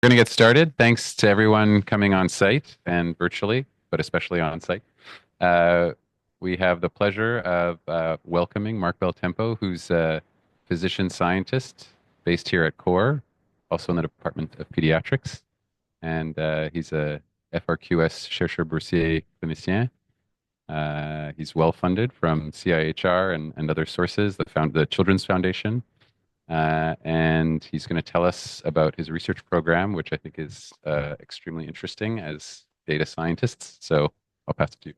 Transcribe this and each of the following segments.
We're going to get started. Thanks to everyone coming on site and virtually, but especially on site. Uh, we have the pleasure of welcoming Marc Beltempo, who's a physician scientist based here at CORE, also in the Department of Pediatrics. And he's a FRQS chercheur boursier clinicien. He's well funded from CIHR and other sources that found the Children's Foundation, and he's going to tell us about his research program, which I think is extremely interesting as data scientists. So I'll pass it to you.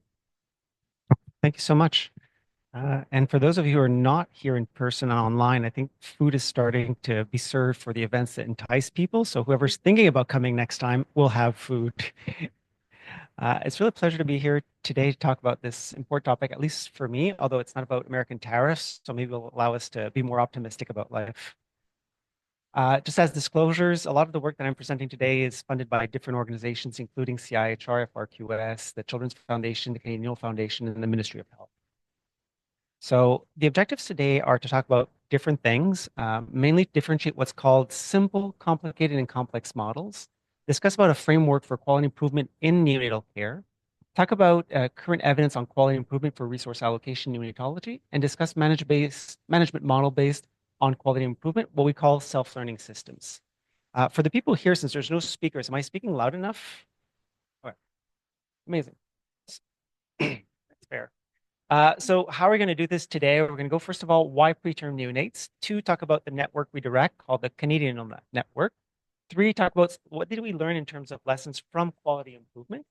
Thank you so much. And for those of you who are not here in person and online, I think food is starting to be served for the events that entice people. So whoever's thinking about coming next time will have food. It's really a pleasure to be here today to talk about this important topic, at least for me, although it's not about American tariffs. So maybe it'll allow us to be more optimistic about life. Just as disclosures, a lot of the work that I'm presenting today is funded by different organizations, including CIHR, FRQS, the Children's Foundation, the Canadian Foundation, and the Ministry of Health. So the objectives today are to talk about different things, mainly differentiate what's called simple, complicated, and complex models, discuss about a framework for quality improvement in neonatal care, talk about current evidence on quality improvement for resource allocation neonatology, and discuss management model based on quality improvement, what we call self-learning systems. For the people here, since there's no speakers, am I speaking loud enough? Okay, amazing. That's fair. So how are we going to do this today? We're going to go, first of all, why preterm neonates? Two, talk about the network we direct called the Canadian Network. Three, talk about what did we learn in terms of lessons from quality improvement.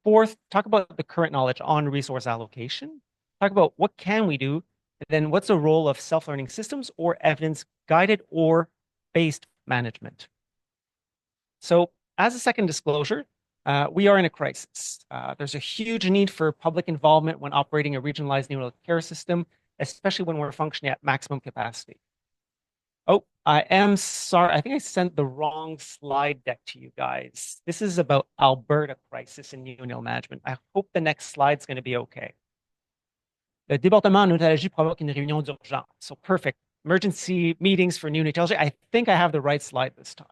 Fourth, talk about the current knowledge on resource allocation. Talk about what can we do, and then what's the role of self-learning systems or evidence-guided or based management. So as a second disclosure, we are in a crisis. There's a huge need for public involvement when operating a regionalized neonatal care system, especially when we're functioning at maximum capacity. Oh, I am sorry. I think I sent the wrong slide deck to you guys. This is about Alberta crisis in neonatal management. I hope the next slide's going to be okay. Le département de neonatologie provoque une réunion d'urgence. So perfect. Emergency meetings for neonatology. I think I have the right slide this time.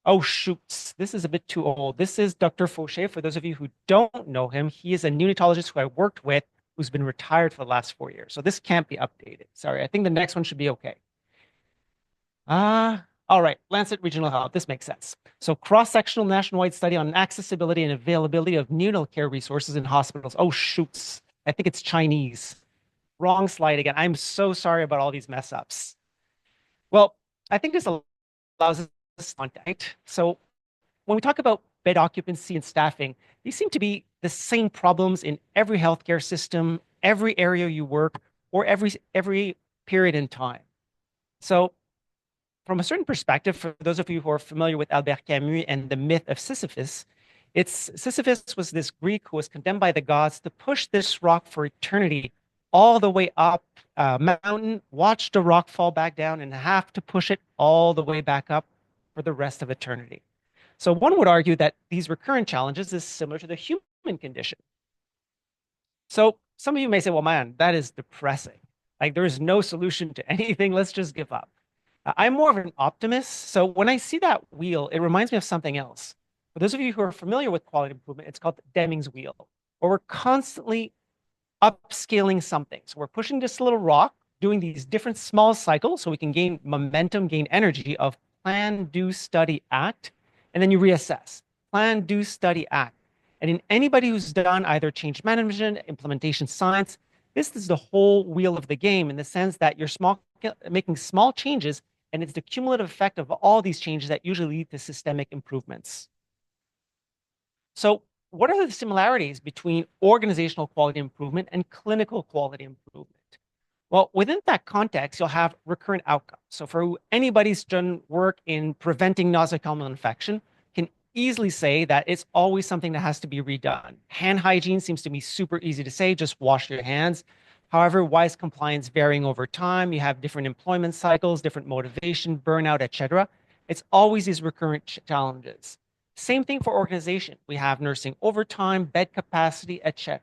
Oh, shoots. This is a bit too old. This is Dr. Fauché. For those of you who don't know him, he is a neonatologist who I worked with who's been retired for the last 4 years. So this can't be updated. Sorry, I think the next one should be okay. All right, Lancet Regional Health. This makes sense. So cross-sectional nationwide study on accessibility and availability of neonatal care resources in hospitals. Oh, shoots. I think it's Chinese. Wrong slide again. I'm so sorry about all these mess ups. Well, I think this allows us contact. So when we talk about bed occupancy and staffing, these seem to be the same problems in every healthcare system, every area you work, or every period in time. So from a certain perspective, for those of you who are familiar with Albert Camus and the myth of Sisyphus, Sisyphus was this Greek who was condemned by the gods to push this rock for eternity all the way up a mountain, watch the rock fall back down, and have to push it all the way back up for the rest of eternity. So one would argue that these recurrent challenges is similar to the human condition. So some of you may say, well, man, that is depressing. Like there is no solution to anything. Let's just give up. I'm more of an optimist. So when I see that wheel, it reminds me of something else. For those of you who are familiar with quality improvement, it's called Deming's wheel, where we're constantly upscaling something. So we're pushing this little rock, doing these different small cycles so we can gain momentum, gain energy of plan, do, study, act, and then you reassess. Plan, do, study, act. And in anybody who's done either change management, implementation science, this is the whole wheel of the game in the sense that you're making small changes, and it's the cumulative effect of all these changes that usually lead to systemic improvements. So what are the similarities between organizational quality improvement and clinical quality improvement? Well, within that context, you'll have recurrent outcomes. So for anybody who's done work in preventing nosocomial infection, can easily say that it's always something that has to be redone. Hand hygiene seems to be super easy to say, just wash your hands. However, why is compliance varying over time? You have different employment cycles, different motivation, burnout, etc. It's always these recurrent challenges. Same thing for organization. We have nursing overtime, bed capacity, etc.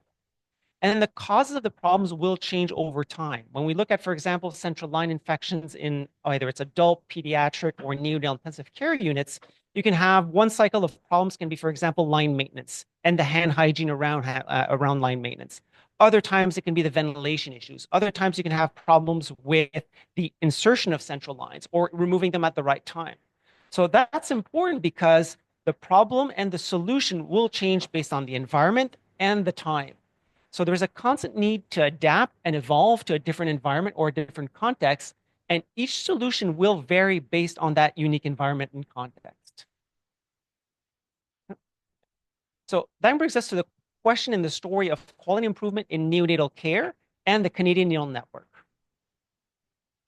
And the causes of the problems will change over time. When we look at, for example, central line infections in either it's adult, pediatric, or neonatal intensive care units, You can have one cycle of problems can be, for example, line maintenance and the hand hygiene around line maintenance. Other times it can be the ventilation issues. Other times you can have problems with the insertion of central lines or removing them at the right time. So that's important because the problem and the solution will change based on the environment and the time. So there's a constant need to adapt and evolve to a different environment or a different context, and each solution will vary based on that unique environment and context. So that brings us to the question in the story of quality improvement in neonatal care and the Canadian Neonatal Network.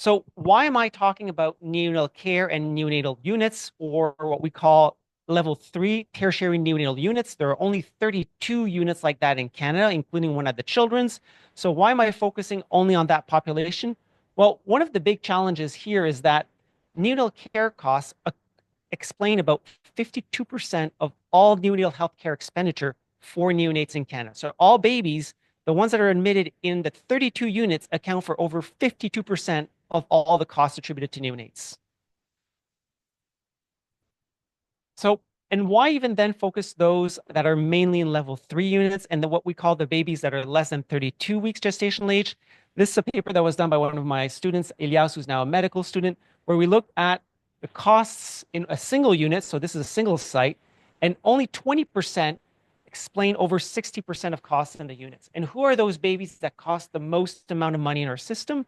So why am I talking about neonatal care and neonatal units, or what we call level 3 tertiary neonatal units? There are only 32 units like that in Canada, including one at the Children's. So why am I focusing only on that population? Well, one of the big challenges here is that neonatal care costs explain about 52% of all neonatal healthcare expenditure for neonates in Canada. So all babies, the ones that are admitted in the 32 units, account for over 52% of all the costs attributed to neonates. So, and why even then focus those that are mainly in level 3 units and what we call the babies that are less than 32 weeks gestational age? This is a paper that was done by one of my students, Elias, who's now a medical student, where we looked at the costs in a single unit. So this is a single site, and only 20% explain over 60% of costs in the units. And who are those babies that cost the most amount of money in our system?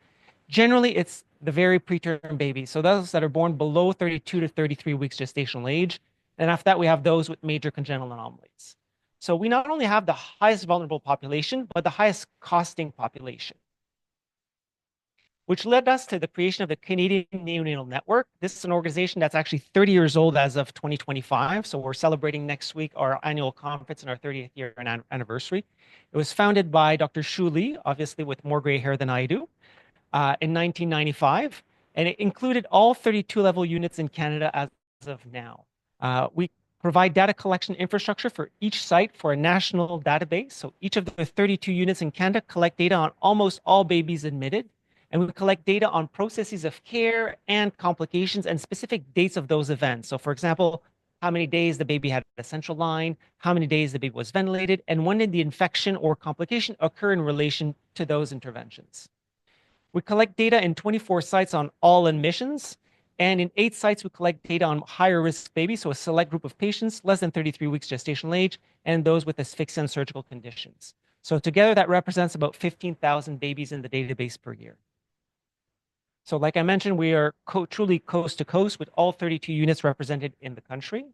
Generally, it's the very preterm babies. So those that are born below 32 to 33 weeks gestational age. And after that, we have those with major congenital anomalies. So we not only have the highest vulnerable population, but the highest costing population, which led us to the creation of the Canadian Neonatal Network. This is an organization that's actually 30 years old as of 2025. So we're celebrating next week our annual conference and our 30th year anniversary. It was founded by Dr. Shu Li, obviously with more gray hair than I do, in 1995. And it included all 32 level units in Canada as of now. We provide data collection infrastructure for each site for a national database. So each of the 32 units in Canada collect data on almost all babies admitted. And we collect data on processes of care and complications and specific dates of those events. So for example, how many days the baby had a central line, how many days the baby was ventilated, and when did the infection or complication occur in relation to those interventions. We collect data in 24 sites on all admissions. And in 8 sites, we collect data on higher risk babies, so a select group of patients less than 33 weeks gestational age, and those with asphyxia and surgical conditions. So together, that represents about 15,000 babies in the database per year. So like I mentioned, we are truly coast to coast with all 32 units represented in the country.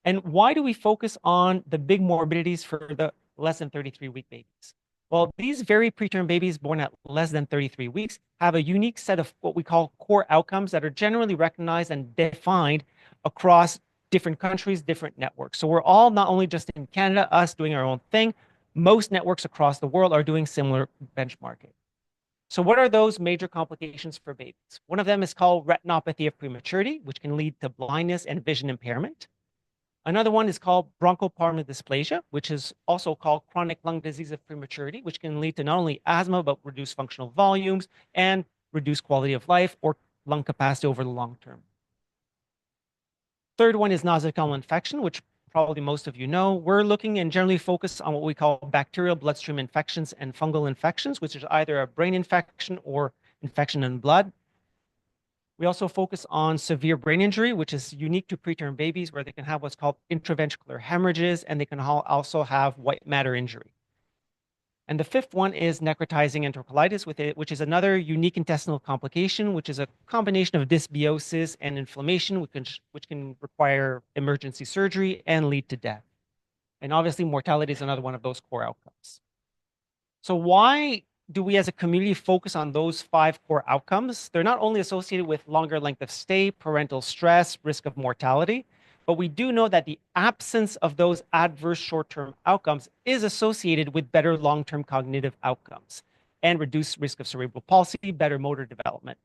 And why do we focus on the big morbidities for the less than 33-week babies? Well, these very preterm babies born at less than 33 weeks have a unique set of what we call core outcomes that are generally recognized and defined across different countries, different networks. So we're all not only just in Canada, us doing our own thing, most networks across the world are doing similar benchmarking. So what are those major complications for babies? One of them is called retinopathy of prematurity, which can lead to blindness and vision impairment. Another one is called bronchopulmonary dysplasia, which is also called chronic lung disease of prematurity, which can lead to not only asthma, but reduced functional volumes and reduced quality of life or lung capacity over the long term. Third one is nosocomial infection, which probably most of you know. We're looking and generally focus on what we call bacterial bloodstream infections and fungal infections, which is either a brain infection or infection in blood. We also focus on severe brain injury, which is unique to preterm babies, where they can have what's called intraventricular hemorrhages, and they can also have white matter injury. And the fifth one is necrotizing enterocolitis, which is another unique intestinal complication, which is a combination of dysbiosis and inflammation, which can require emergency surgery and lead to death. And obviously, mortality is another one of those core outcomes. So why do we as a community focus on those 5 core outcomes? They're not only associated with longer length of stay, parental stress, risk of mortality, but we do know that the absence of those adverse short-term outcomes is associated with better long-term cognitive outcomes and reduced risk of cerebral palsy, better motor development.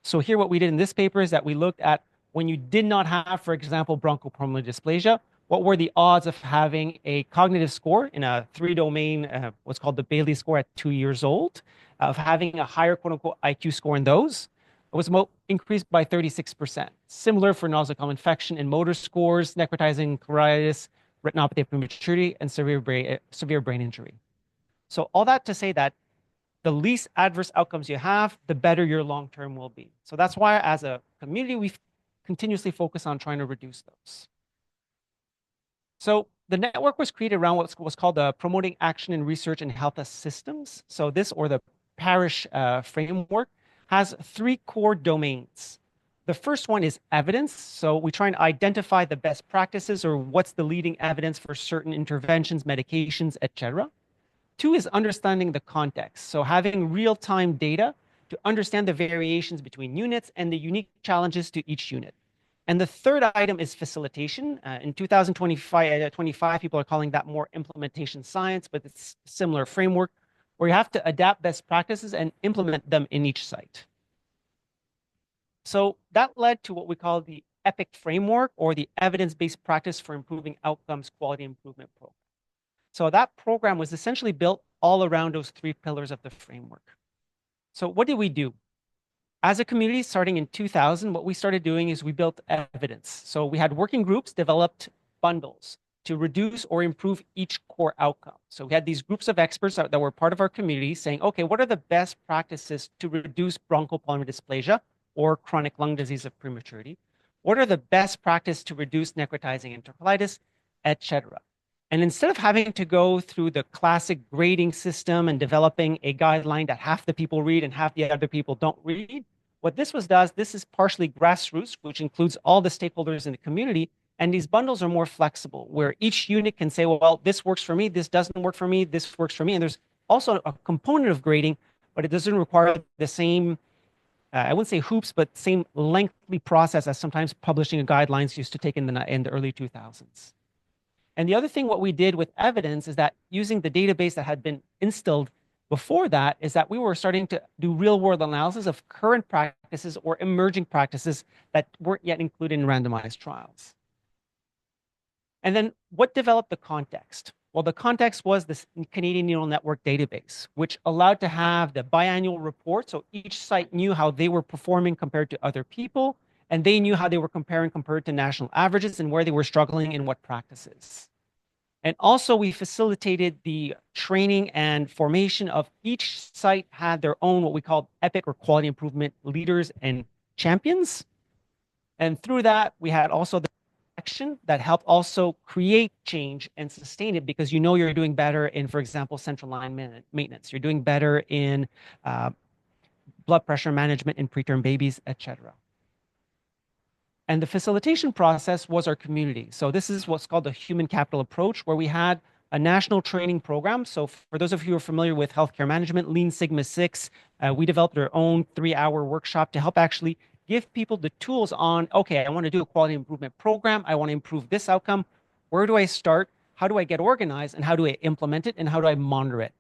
So here what we did in this paper is that we looked at when you did not have, for example, bronchopulmonary dysplasia, what were the odds of having a cognitive score in a 3-domain, what's called the Bailey score at 2 years old, of having a higher quote unquote IQ score in those It was increased by 36%. Similar for nosocomial infection and motor scores, necrotizing colitis, retinopathy of prematurity, and severe brain injury. So all that to say that the least adverse outcomes you have, the better your long-term will be. So that's why as a community, we continuously focus on trying to reduce those. So the network was created around what was called the Promoting Action in Research and Health Systems. So this, or the parish framework, has three core domains. The first one is evidence. So we try and identify the best practices or what's the leading evidence for certain interventions, medications, etc. Two is understanding the context. So having real-time data to understand the variations between units and the unique challenges to each unit. And the third item is facilitation. In 2025, people are calling that more implementation science, but it's a similar framework where you have to adapt best practices and implement them in each site. So that led to what we call the EPIC framework, or the evidence-based practice for improving outcomes quality improvement program. So that program was essentially built all around those three pillars of the framework. So what did we do? As a community, starting in 2000, what we started doing is we built evidence. So we had working groups, developed bundles to reduce or improve each core outcome. So we had these groups of experts that were part of our community saying, okay, what are the best practices to reduce bronchopulmonary dysplasia or chronic lung disease of prematurity? What are the best practices to reduce necrotizing enterocolitis, etc.? And instead of having to go through the classic grading system and developing a guideline that half the people read and half the other people don't read, what this does, this is partially grassroots, which includes all the stakeholders in the community. And these bundles are more flexible, where each unit can say, well, this works for me, this doesn't work for me, this works for me. And there's also a component of grading, but it doesn't require the same, I wouldn't say hoops, but same lengthy process as sometimes publishing guidelines used to take in the early 2000s. And the other thing, what we did with evidence is that using the database that had been instilled before that, is that we were starting to do real world analysis of current practices or emerging practices that weren't yet included in randomized trials. And then what developed the context? Well, the context was this Canadian Neural Network database, which allowed to have the biannual report. So each site knew how they were performing compared to other people, and they knew how they were compared to national averages and where they were struggling in what practices. And also we facilitated the training and formation of each site had their own, what we call EPIC or quality improvement leaders and champions. And through that, we had also the action that helped also create change and sustain it, because you know you're doing better in, for example, central line maintenance. You're doing better in blood pressure management in preterm babies, etc. And the facilitation process was our community. So this is what's called the human capital approach, where we had a national training program. So for those of you who are familiar with healthcare management, Lean Sigma 6, we developed our own 3-hour workshop to help actually give people the tools on, okay, I want to do a quality improvement program. I want to improve this outcome. Where do I start? How do I get organized? And how do I implement it? And how do I monitor it?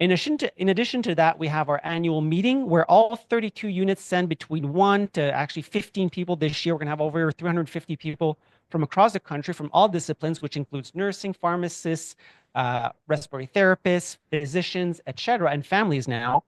In addition to that, we have our annual meeting where all 32 units send between 1 to actually 15 people. This year, we're going to have over 350 people from across the country from all disciplines, which includes nursing, pharmacists, respiratory therapists, physicians, etc., and families now,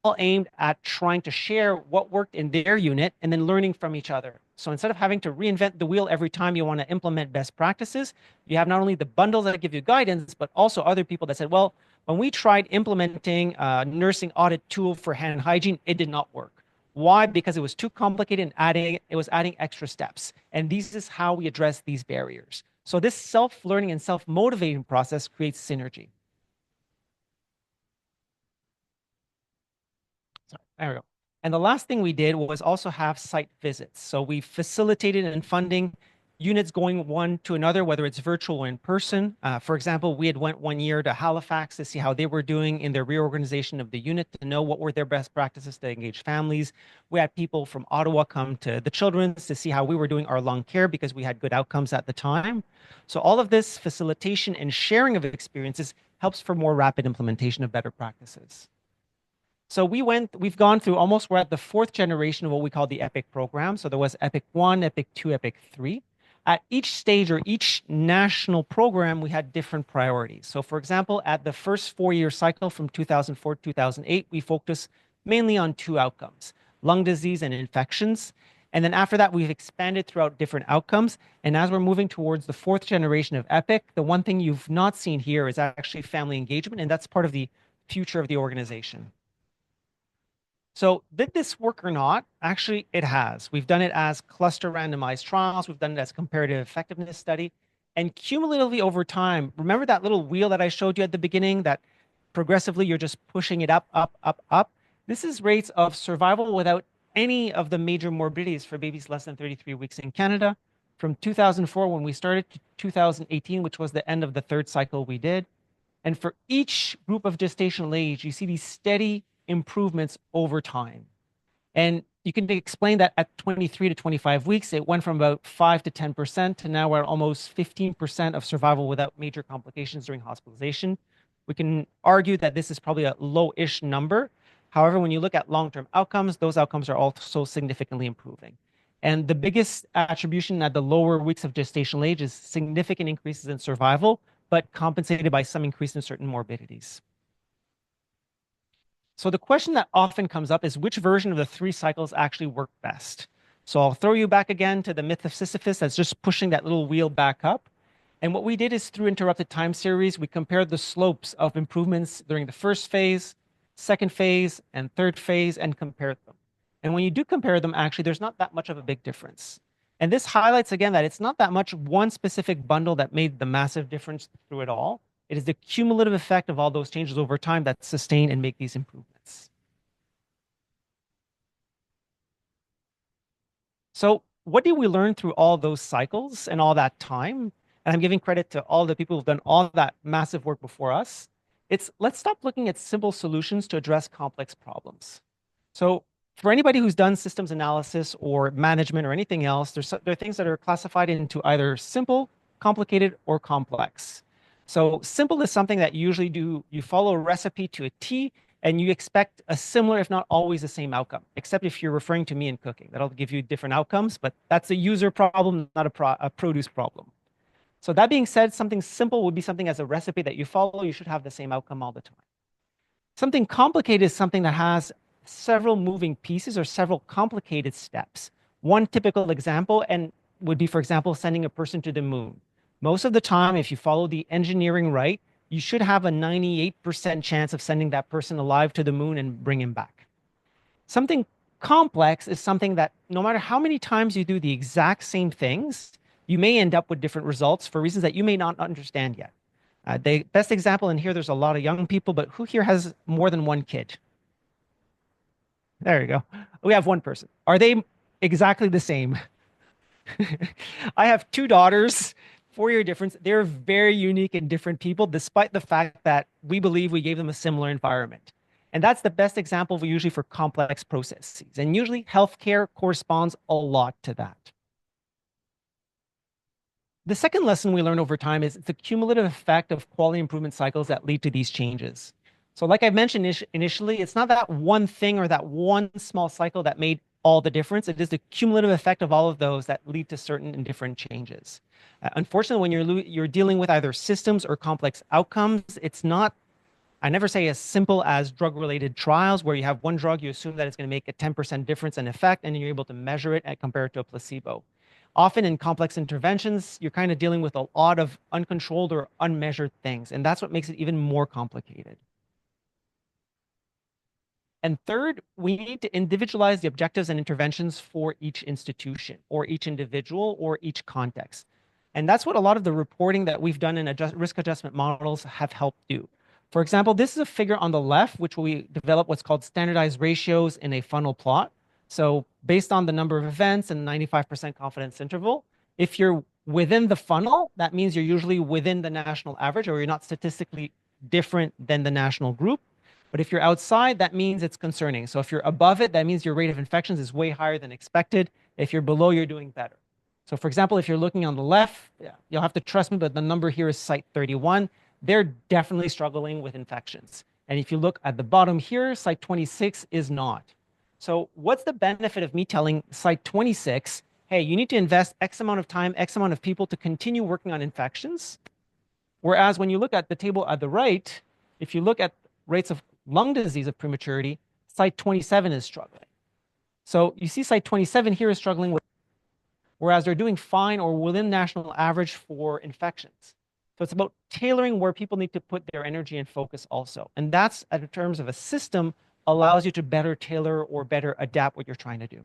all aimed at trying to share what worked in their unit and then learning from each other. So instead of having to reinvent the wheel every time you want to implement best practices, you have not only the bundles that give you guidance, but also other people that said, well, when we tried implementing a nursing audit tool for hand hygiene, it did not work. Why? Because it was too complicated and it was adding extra steps. And this is how we address these barriers. So this self-learning and self-motivating process creates synergy. Sorry, there we go. And the last thing we did was also have site visits. So we facilitated and funding units going one to another, whether it's virtual or in person. For example, we had went 1 year to Halifax to see how they were doing in their reorganization of the unit, to know what were their best practices to engage families. We had people from Ottawa come to the children's to see how we were doing our lung care, because we had good outcomes at the time. So all of this facilitation and sharing of experiences helps for more rapid implementation of better practices. So we've gone through almost, we're at the 4th generation of what we call the EPIC program. So there was EPIC 1, EPIC 2, EPIC 3. At each stage or each national program, we had different priorities. So for example, at the first 4-year cycle from 2004 to 2008, we focused mainly on 2 outcomes. lung disease, and infections. And then after that, we've expanded throughout different outcomes. And as we're moving towards the fourth generation of Epic, the one thing you've not seen here is actually family engagement, and that's part of the future of the organization. So did this work or not? Actually, it has. We've done it as cluster randomized trials. We've done it as comparative effectiveness study. And cumulatively over time, remember that little wheel that I showed you at the beginning that progressively you're just pushing it up, up, up, up? This is rates of survival without any of the major morbidities for babies less than 33 weeks in Canada from 2004 when we started to 2018, which was the end of the third cycle we did. And for each group of gestational age, you see these steady improvements over time. And you can explain that at 23 to 25 weeks, it went from about 5 to 10% to now we're at almost 15% of survival without major complications during hospitalization. We can argue that this is probably a low-ish number. However, when you look at long-term outcomes, those outcomes are also significantly improving. And the biggest attribution at the lower weeks of gestational age is significant increases in survival, but compensated by some increase in certain morbidities. So the question that often comes up is which version of the three cycles actually work best? So I'll throw you back again to the myth of Sisyphus that's just pushing that little wheel back up. And what we did is through interrupted time series, we compared the slopes of improvements during the first phase, second phase, and third phase and compared them. And when you do compare them, actually, there's not that much of a big difference. And this highlights again that it's not that much one specific bundle that made the massive difference through it all. It is the cumulative effect of all those changes over time that sustain and make these improvements. So what did we learn through all those cycles and all that time? And I'm giving credit to all the people who've done all that massive work before us. It's let's stop looking at simple solutions to address complex problems. So for anybody who's done systems analysis or management or anything else, there are things that are classified into either simple, complicated, or complex. So simple is something that you follow a recipe to a T and you expect a similar, if not always the same outcome, except if you're referring to me in cooking. That'll give you different outcomes, but that's a user problem, not a produce problem. So that being said, something simple would be something as a recipe that you follow, you should have the same outcome all the time. Something complicated is something that has several moving pieces or several complicated steps. One typical example would be, for example, sending a person to the moon. Most of the time, if you follow the engineering right, you should have a 98% chance of sending that person alive to the moon and bring him back. Something complex is something that no matter how many times you do the exact same things, you may end up with different results for reasons that you may not understand yet. The best example in here, there's a lot of young people, but who here has more than one kid? There you go. We have one person. Are they exactly the same? I have two daughters, 4-year difference. They're very unique and different people, despite the fact that we believe we gave them a similar environment. And that's the best example usually for complex processes. And usually healthcare corresponds a lot to that. The second lesson we learn over time is the cumulative effect of quality improvement cycles that lead to these changes. So like I mentioned initially, it's not that one thing or that one small cycle that made all the difference. It is the cumulative effect of all of those that lead to certain and different changes. Unfortunately, when you're dealing with either systems or complex outcomes, it's not, I never say as simple as drug-related trials where you have one drug, you assume that it's going to make a 10% difference in effect, and you're able to measure it and compare it to a placebo. Often in complex interventions, you're kind of dealing with a lot of uncontrolled or unmeasured things, and that's what makes it even more complicated. And third, we need to individualize the objectives and interventions for each institution or each individual or each context. And that's what a lot of the reporting that we've done in risk adjustment models have helped do. For example, this is a figure on the left, which we develop what's called standardized ratios in a funnel plot. So based on the number of events and 95% confidence interval, if you're within the funnel, that means you're usually within the national average or you're not statistically different than the national group. But if you're outside, that means it's concerning. So if you're above it, that means your rate of infections is way higher than expected. If you're below, you're doing better. So for example, if you're looking on the left, you'll have to trust me, but the number here is site 31. They're definitely struggling with infections. And if you look at the bottom here, site 26 is not. So what's the benefit of me telling site 26, hey, you need to invest X amount of time, X amount of people to continue working on infections? Whereas when you look at the table at the right, if you look at rates of lung disease of prematurity, site 27 is struggling. So you see site 27 here is struggling with, whereas they're doing fine or within national average for infections. So it's about tailoring where people need to put their energy and focus also. And that's in terms of a system allows you to better tailor or better adapt what you're trying to do.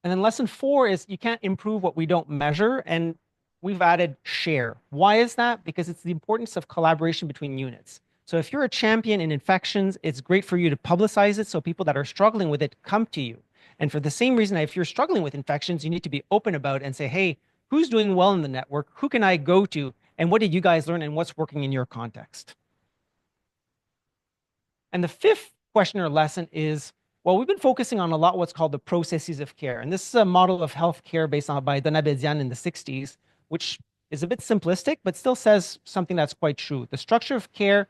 And then lesson 4 is you can't improve what we don't measure. And we've added share. Why is that? Because it's the importance of collaboration between units. So if you're a champion in infections, it's great for you to publicize it so people that are struggling with it come to you. And for the same reason, if you're struggling with infections, you need to be open about it and say, hey, who's doing well in the network? Who can I go to? And what did you guys learn and what's working in your context? And the 5th question or lesson is, well, we've been focusing on a lot what's called the processes of care. And this is a model of healthcare based on by Donabedian in the 60s, which is a bit simplistic, but still says something that's quite true. The structure of care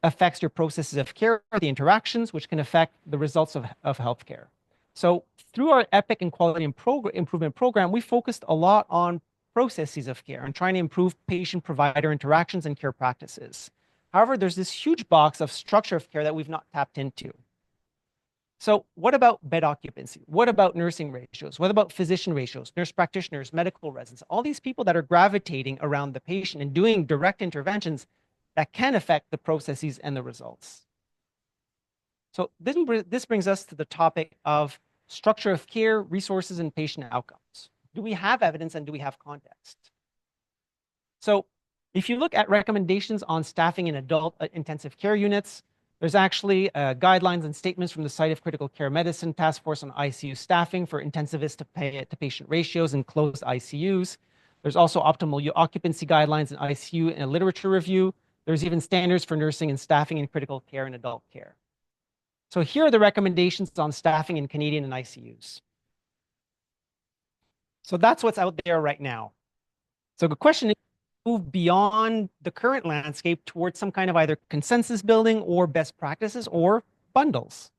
affects your processes of care, the interactions, which can affect the results of healthcare. So through our EPIC and quality improvement program, we focused a lot on processes of care and trying to improve patient-provider interactions and care practices. However, there's this huge box of structure of care that we've not tapped into. So what about bed occupancy? What about nursing ratios? What about physician ratios, nurse practitioners, medical residents, all these people that are gravitating around the patient and doing direct interventions that can affect the processes and the results. So this brings us to the topic of structure of care, resources, and patient outcomes. Do we have evidence and do we have context? So if you look at recommendations on staffing in adult intensive care units, there's actually guidelines and statements from the site of critical care medicine task force on ICU staffing for intensivist to patient ratios in closed ICUs. There's also optimal occupancy guidelines in ICU and a literature review. There's even standards for nursing and staffing in critical care and adult care. So here are the recommendations on staffing in Canadian and ICUs. So that's what's out there right now. So the question is, move beyond the current landscape towards some kind of either consensus building or best practices or bundles.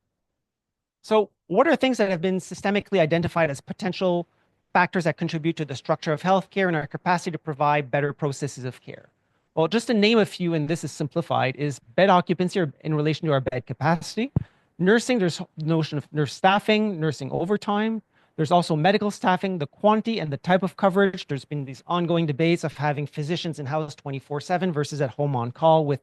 So what are things that have been systemically identified as potential factors that contribute to the structure of healthcare and our capacity to provide better processes of care? Well, just to name a few, and this is simplified, is bed occupancy or in relation to our bed capacity. Nursing, there's the notion of nurse staffing, nursing overtime. There's also medical staffing, the quantity and the type of coverage. There's been these ongoing debates of having physicians in-house 24/7 versus at home on call with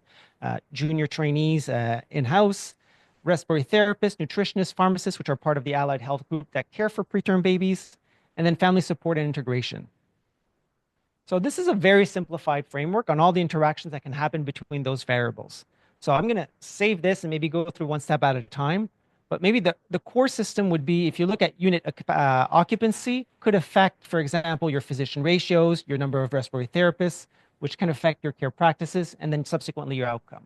junior trainees in-house. Respiratory therapists, nutritionists, pharmacists, which are part of the allied health group that care for preterm babies, and then family support and integration. So this is a very simplified framework on all the interactions that can happen between those variables. So I'm going to save this and maybe go through one step at a time. But maybe the core system would be, if you look at unit occupancy, could affect, for example, your physician ratios, your number of respiratory therapists, which can affect your care practices, and then subsequently your outcome.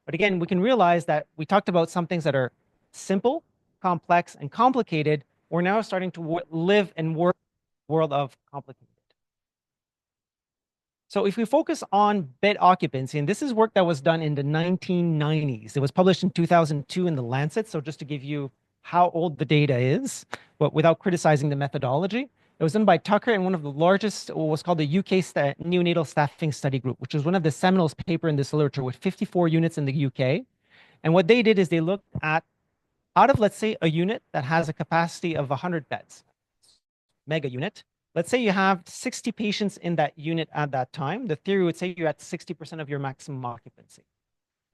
But again, we can realize that we talked about some things that are simple, complex, and complicated. We're now starting to live and work in a world of complicated. So if we focus on bed occupancy, and this is work that was done in the 1990s. It was published in 2002 in the Lancet. So just to give you how old the data is, but without criticizing the methodology, it was done by Tucker and one of the largest, what was called the UK Neonatal Staffing Study Group, which was one of the seminal paper in this literature with 54 units in the UK. And what they did is they looked at, out of, let's say, a unit that has a capacity of 100 beds, mega unit, let's say you have 60 patients in that unit at that time. The theory would say you're at 60% of your maximum occupancy.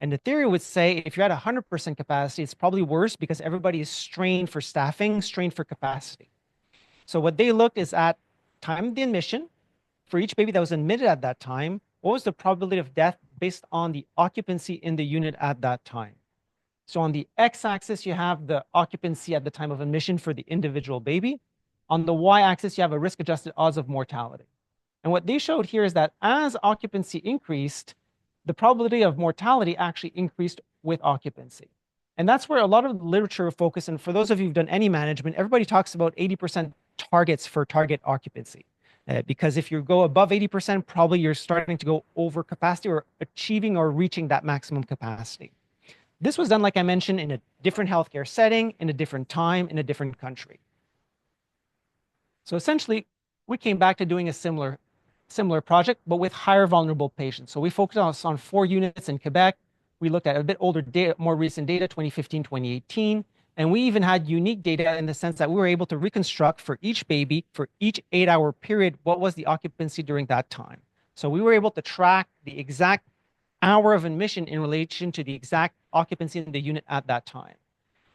And the theory would say if you're at 100% capacity, it's probably worse because everybody is strained for staffing, strained for capacity. So what they looked is at time of the admission, for each baby that was admitted at that time, what was the probability of death based on the occupancy in the unit at that time? So on the x-axis, you have the occupancy at the time of admission for the individual baby. On the y-axis, you have a risk-adjusted odds of mortality. And what they showed here is that as occupancy increased, the probability of mortality actually increased with occupancy. And that's where a lot of the literature focus. And for those of you who've done any management, everybody talks about 80% targets for target occupancy. Because if you go above 80%, probably you're starting to go over capacity or achieving or reaching that maximum capacity. This was done, like I mentioned, in a different healthcare setting, in a different time, in a different country. So essentially, we came back to doing a similar project, but with higher vulnerable patients. So we focused on 4 units in Quebec, We looked at a bit older data, more recent data, 2015, 2018. And we even had unique data in the sense that we were able to reconstruct for each baby, for each 8-hour period, what was the occupancy during that time. So we were able to track the exact hour of admission in relation to the exact occupancy in the unit at that time.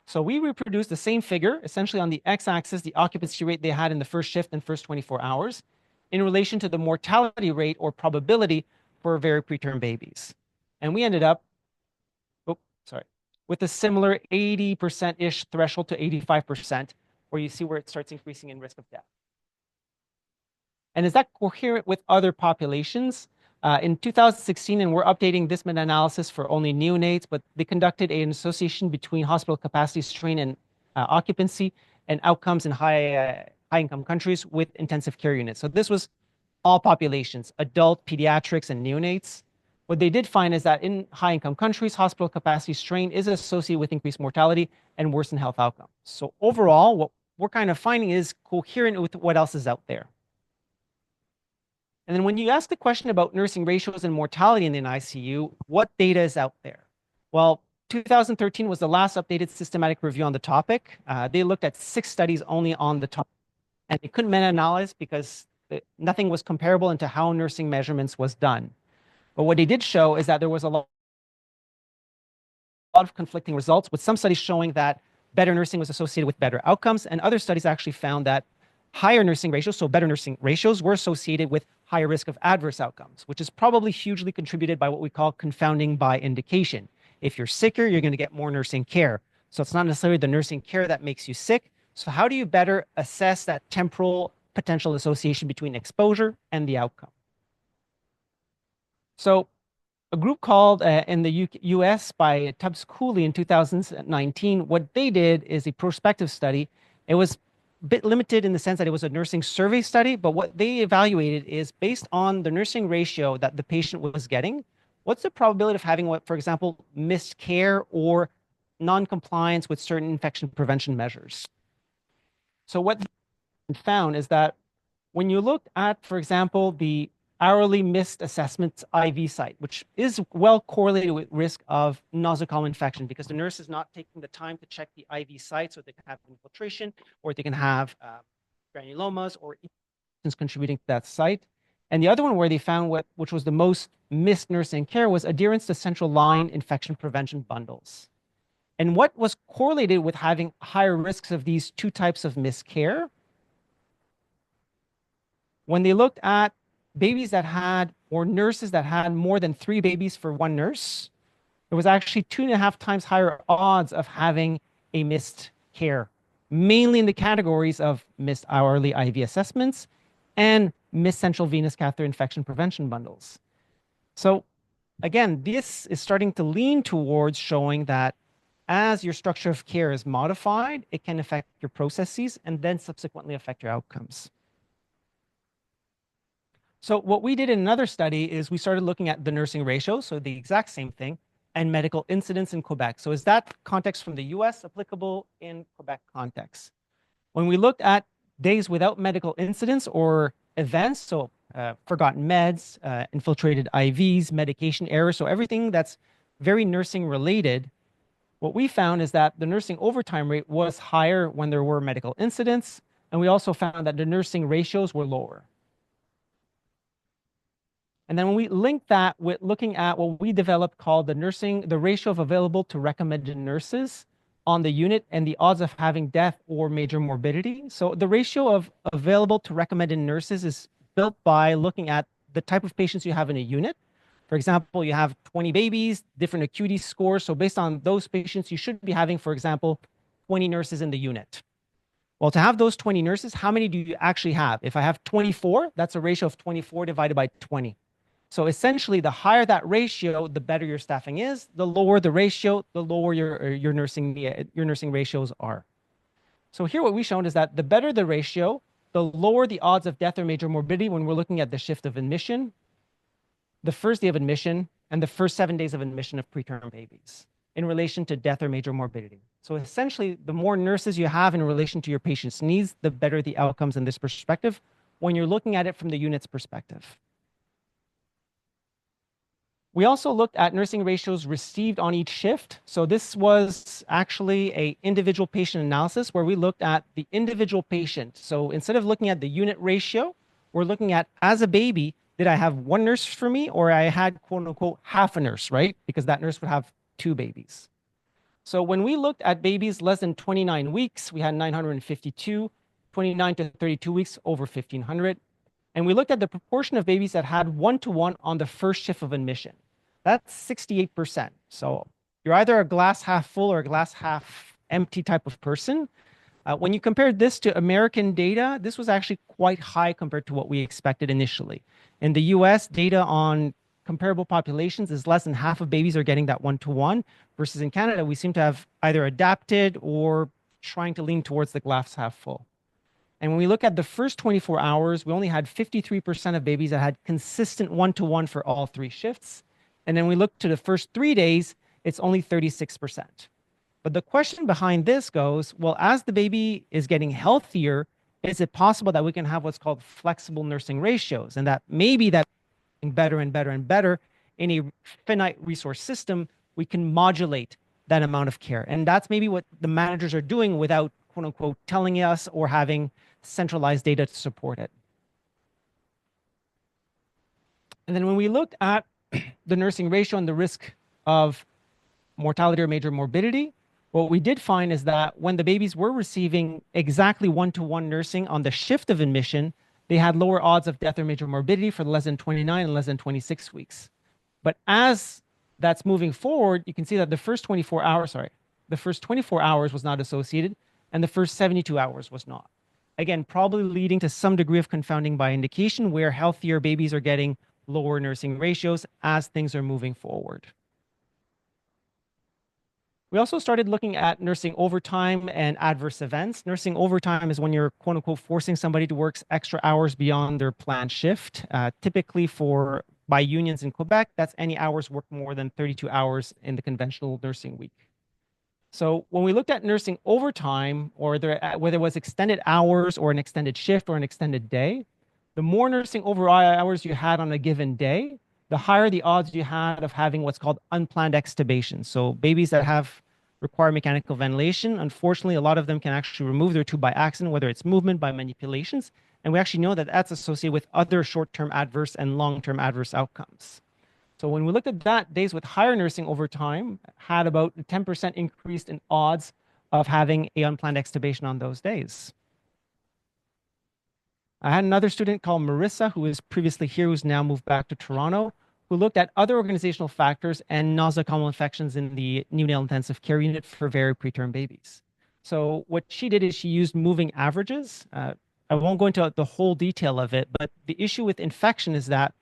So we reproduced the same figure, essentially on the x-axis, the occupancy rate they had in the first shift and first 24 hours, in relation to the mortality rate or probability for very preterm babies. And we ended up, with a similar 80%-ish threshold to 85%, where you see where it starts increasing in risk of death. And is that coherent with other populations? In 2016, and we're updating this meta-analysis for only neonates, but they conducted an association between hospital capacity strain and occupancy and outcomes in high-income countries with intensive care units. So this was all populations, adult, pediatrics, and neonates. What they did find is that in high-income countries, hospital capacity strain is associated with increased mortality and worsened health outcomes. So overall, what we're kind of finding is coherent with what else is out there. And then when you ask the question about nursing ratios and mortality in the ICU, what data is out there? Well, 2013 was the last updated systematic review on the topic. They looked at 6 studies only on the topic, and they couldn't meta-analyze because nothing was comparable into how nursing measurements was done. But what they did show is that there was a lot of conflicting results, with some studies showing that better nursing was associated with better outcomes, and other studies actually found that higher nursing ratios, so better nursing ratios, were associated with higher risk of adverse outcomes, which is probably hugely contributed by what we call confounding by indication. If you're sicker, you're going to get more nursing care. So it's not necessarily the nursing care that makes you sick. So how do you better assess that temporal potential association between exposure and the outcome? So a group called in the US by Tubbs Cooley in 2019, what they did is a prospective study. It was a bit limited in the sense that it was a nursing survey study, but what they evaluated is based on the nursing ratio that the patient was getting, what's the probability of having, what, for example, missed care or non-compliance with certain infection prevention measures. So what they found is that when you look at, for example, the hourly missed assessments IV site, which is well correlated with risk of nosocomial infection because the nurse is not taking the time to check the IV site so they can have infiltration or they can have granulomas or infections contributing to that site. And the other one where they found which was the most missed nursing care was adherence to central line infection prevention bundles. And what was correlated with having higher risks of these two types of missed care? When they looked at babies that had, or nurses that had more than 3 babies for one nurse, there was actually 2.5 times higher odds of having a missed care, mainly in the categories of missed hourly IV assessments and missed central venous catheter infection prevention bundles. So again, this is starting to lean towards showing that as your structure of care is modified, it can affect your processes and then subsequently affect your outcomes. So what we did in another study is we started looking at the nursing ratio, so the exact same thing, and medical incidents in Quebec. So is that context from the US applicable in Quebec context? When we looked at days without medical incidents or events, so forgotten meds, infiltrated IVs, medication errors, so everything that's very nursing related, what we found is that the nursing overtime rate was higher when there were medical incidents, and we also found that the nursing ratios were lower. And then when we link that with looking at what we developed called the ratio of available to recommended nurses on the unit and the odds of having death or major morbidity. So the ratio of available to recommended nurses is built by looking at the type of patients you have in a unit. For example, you have 20 babies, different acuity scores. So based on those patients, you should be having, for example, 20 nurses in the unit. Well, to have those 20 nurses, how many do you actually have? If I have 24, that's a ratio of 24 divided by 20. So essentially, the higher that ratio, the better your staffing is. The lower the ratio, the lower your nursing ratios are. So here what we've shown is that the better the ratio, the lower the odds of death or major morbidity when we're looking at the shift of admission, the first day of admission, and the first 7 days of admission of preterm babies in relation to death or major morbidity. So essentially, the more nurses you have in relation to your patient's needs, the better the outcomes in this perspective when you're looking at it from the unit's perspective. We also looked at nursing ratios received on each shift. So this was actually a individual patient analysis where we looked at the individual patient. So instead of looking at the unit ratio, we're looking at, as a baby, did I have one nurse for me, or I had quote unquote half a nurse, right? Because that nurse would have two babies. So when we looked at babies less than 29 weeks, we had 952, 29 to 32 weeks, over 1,500. And we looked at the proportion of babies that had one-to-one on the first shift of admission. That's 68%. So you're either a glass half full or a glass half empty type of person. When you compare this to American data, this was actually quite high compared to what we expected initially. In the US, data on comparable populations is less than half of babies are getting that one-to-one, versus in Canada, we seem to have either adapted or trying to lean towards the glass half full. And when we look at the first 24 hours, we only had 53% of babies that had consistent one-to-one for all three shifts. And then we look to the first 3 days, it's only 36%. But the question behind this goes, well, as the baby is getting healthier, is it possible that we can have what's called flexible nursing ratios? And that maybe that better and better and better in a finite resource system, we can modulate that amount of care. And that's maybe what the managers are doing without, quote unquote, telling us or having centralized data to support it. And then when we looked at the nursing ratio and the risk of mortality or major morbidity, what we did find is that when the babies were receiving exactly one-to-one nursing on the shift of admission, they had lower odds of death or major morbidity for less than 29 and less than 26 weeks. But as that's moving forward, you can see that the first 24 hours was not associated, and the first 72 hours was not. Again, probably leading to some degree of confounding by indication where healthier babies are getting lower nursing ratios as things are moving forward. We also started looking at nursing overtime and adverse events. Nursing overtime is when you're, quote unquote, forcing somebody to work extra hours beyond their planned shift. Typically by unions in Quebec, that's any hours worked more than 32 hours in the conventional nursing week. So when we looked at nursing overtime, or whether it was extended hours or an extended shift or an extended day, the more nursing over hours you had on a given day, the higher the odds you had of having what's called unplanned extubation. So babies that require mechanical ventilation, unfortunately, a lot of them can actually remove their tube by accident, whether it's movement, by manipulations. And we actually know that that's associated with other short-term adverse and long-term adverse outcomes. So when we looked at that, days with higher nursing overtime had about a 10% increase in odds of having a unplanned extubation on those days. I had another student called Marissa, who was previously here, who's now moved back to Toronto, who looked at other organizational factors and nosocomial infections in the neonatal intensive care unit for very preterm babies. So what she did is she used moving averages. I won't go into the whole detail of it, but the issue with infection is that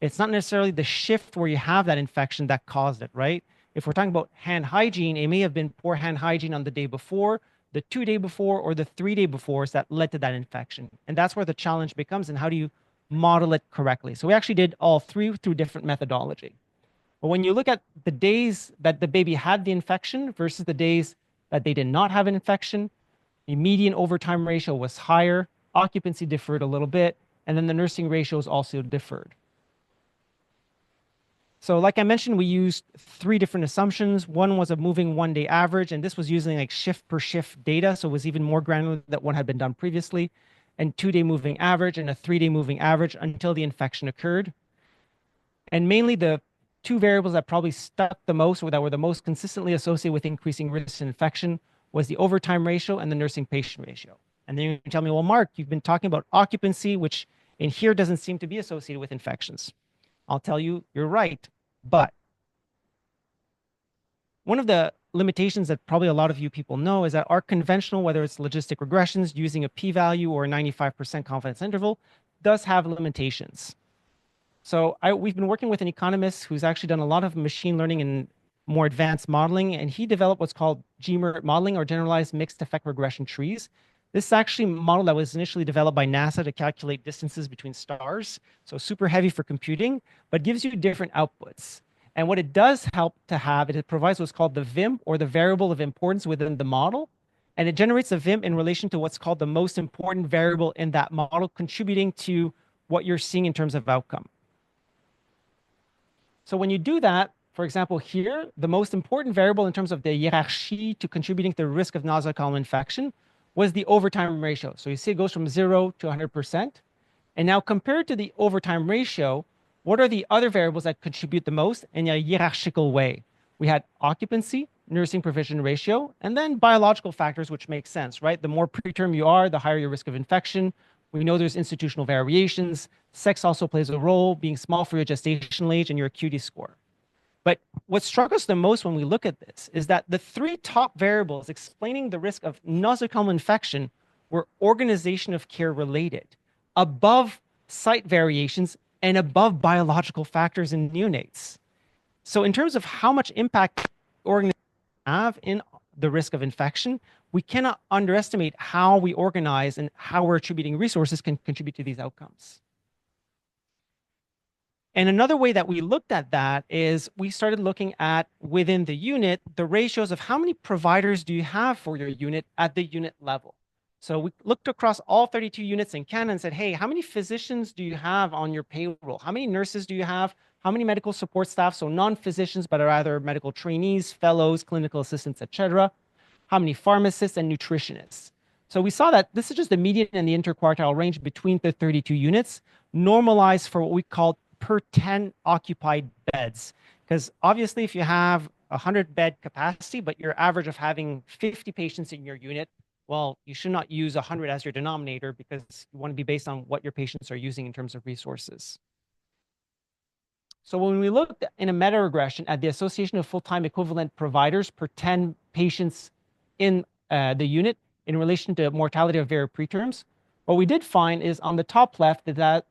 it's not necessarily the shift where you have that infection that caused it, right? If we're talking about hand hygiene, it may have been poor hand hygiene on the day before, the 2 day before, or the 3 day before that led to that infection. And that's where the challenge becomes, and how do you model it correctly? So we actually did all three through different methodology. But when you look at the days that the baby had the infection versus the days that they did not have an infection, the median overtime ratio was higher, occupancy differed a little bit, and then the nursing ratios also differed. So like I mentioned, we used 3 different assumptions. One was a moving 1-day average, and this was using like shift per shift data. So it was even more granular than what had been done previously, and 2-day moving average and a 3-day moving average until the infection occurred. And mainly the 2 variables that probably stuck the most, or that were the most consistently associated with increasing risk of infection, was the overtime ratio and the nursing patient ratio. And then you can tell me, well, Mark, you've been talking about occupancy, which in here doesn't seem to be associated with infections. I'll tell you, you're right. But one of the limitations that probably a lot of you people know is that our conventional, whether it's logistic regressions using a p-value or a 95% confidence interval, does have limitations. So we've been working with an economist who's actually done a lot of machine learning and more advanced modeling, and he developed what's called GMERT modeling, or generalized mixed effect regression trees. This is actually a model that was initially developed by NASA to calculate distances between stars. So super heavy for computing, but gives you different outputs. And what it does help to have, it provides what's called the VIM, or the variable of importance within the model. And it generates a VIM in relation to what's called the most important variable in that model, contributing to what you're seeing in terms of outcome. So when you do that, for example, here, the most important variable in terms of the hierarchy to contributing to the risk of nosocomial infection was the overtime ratio. So you see it goes from 0 to 100%. And now compared to the overtime ratio, what are the other variables that contribute the most in a hierarchical way? We had occupancy, nursing provision ratio, and then biological factors, which makes sense, right? The more preterm you are, the higher your risk of infection. We know there's institutional variations. Sex also plays a role, being small for your gestational age and your acuity score. But what struck us the most when we look at this is that the three top variables explaining the risk of nosocomial infection were organization of care related, above site variations and above biological factors in neonates. So in terms of how much impact organizations have in the risk of infection, we cannot underestimate how we organize and how we're attributing resources can contribute to these outcomes. And another way that we looked at that is we started looking at within the unit, the ratios of how many providers do you have for your unit at the unit level. So we looked across all 32 units in Canada and said, hey, how many physicians do you have on your payroll? How many nurses do you have? How many medical support staff? So non-physicians, but are either medical trainees, fellows, clinical assistants, etc. How many pharmacists and nutritionists? So we saw that this is just the median and the interquartile range between the 32 units, normalized for what we call per 10 occupied beds. Because obviously, if you have a 100-bed capacity, but your average of having 50 patients in your unit, well, you should not use 100 as your denominator because you want to be based on what your patients are using in terms of resources. So when we looked in a meta-regression at the association of full-time equivalent providers per 10 patients in the unit in relation to mortality of very preterms, what we did find is on the top left that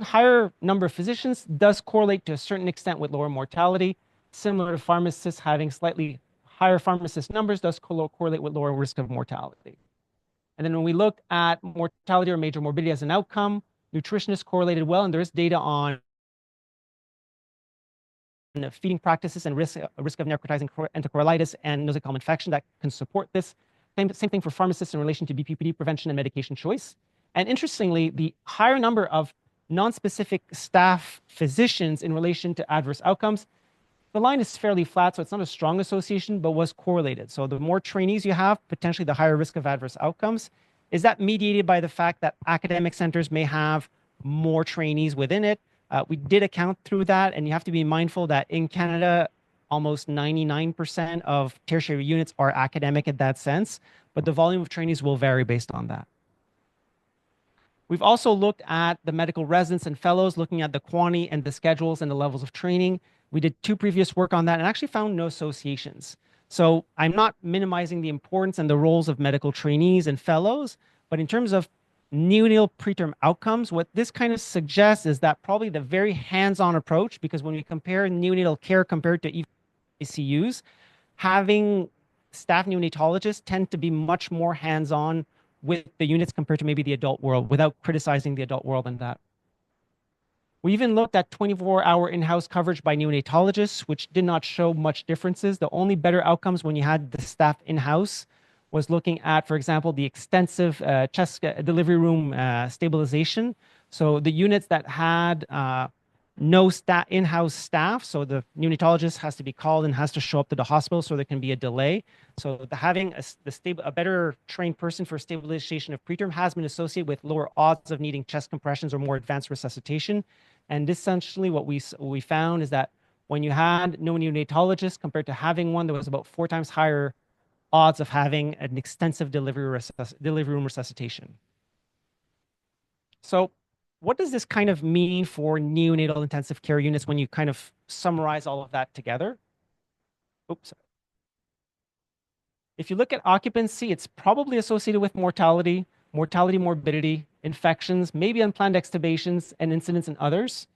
higher number of physicians does correlate to a certain extent with lower mortality, similar to pharmacists having slightly higher pharmacist numbers does correlate with lower risk of mortality. And then when we looked at mortality or major morbidity as an outcome, nutritionists correlated well, and there is data on feeding practices and risk of necrotizing enterocolitis and nosocomial infection that can support this. Same thing for pharmacists in relation to BPPD prevention and medication choice. And interestingly, the higher number of non-specific staff physicians in relation to adverse outcomes, the line is fairly flat, so it's not a strong association, but was correlated. So the more trainees you have, potentially the higher risk of adverse outcomes. Is that mediated by the fact that academic centers may have more trainees within it? We did account through that, and you have to be mindful that in Canada, almost 99% of tertiary units are academic in that sense, but the volume of trainees will vary based on that. We've also looked at the medical residents and fellows, looking at the quantity and the schedules and the levels of training. We did 2 previous work on that and actually found no associations. So I'm not minimizing the importance and the roles of medical trainees and fellows, but in terms of neonatal preterm outcomes, what this kind of suggests is that probably the very hands-on approach, because when we compare neonatal care compared to ICUs, having staff neonatologists tend to be much more hands-on with the units compared to maybe the adult world, without criticizing the adult world in that. We even looked at 24-hour in-house coverage by neonatologists, which did not show much differences. The only better outcomes when you had the staff in-house was looking at, for example, the extensive chest delivery room stabilization. So the units that had no in-house staff, so the neonatologist has to be called and has to show up to the hospital, so there can be a delay. So having a better trained person for stabilization of preterm has been associated with lower odds of needing chest compressions or more advanced resuscitation. And essentially what we found is that when you had no neonatologist compared to having one, there was about 4 times higher odds of having an extensive delivery room resuscitation. So what does this kind of mean for neonatal intensive care units when you kind of summarize all of that together? Oops. If you look at occupancy, it's probably associated with mortality, morbidity, infections, maybe unplanned extubations, and incidents in others.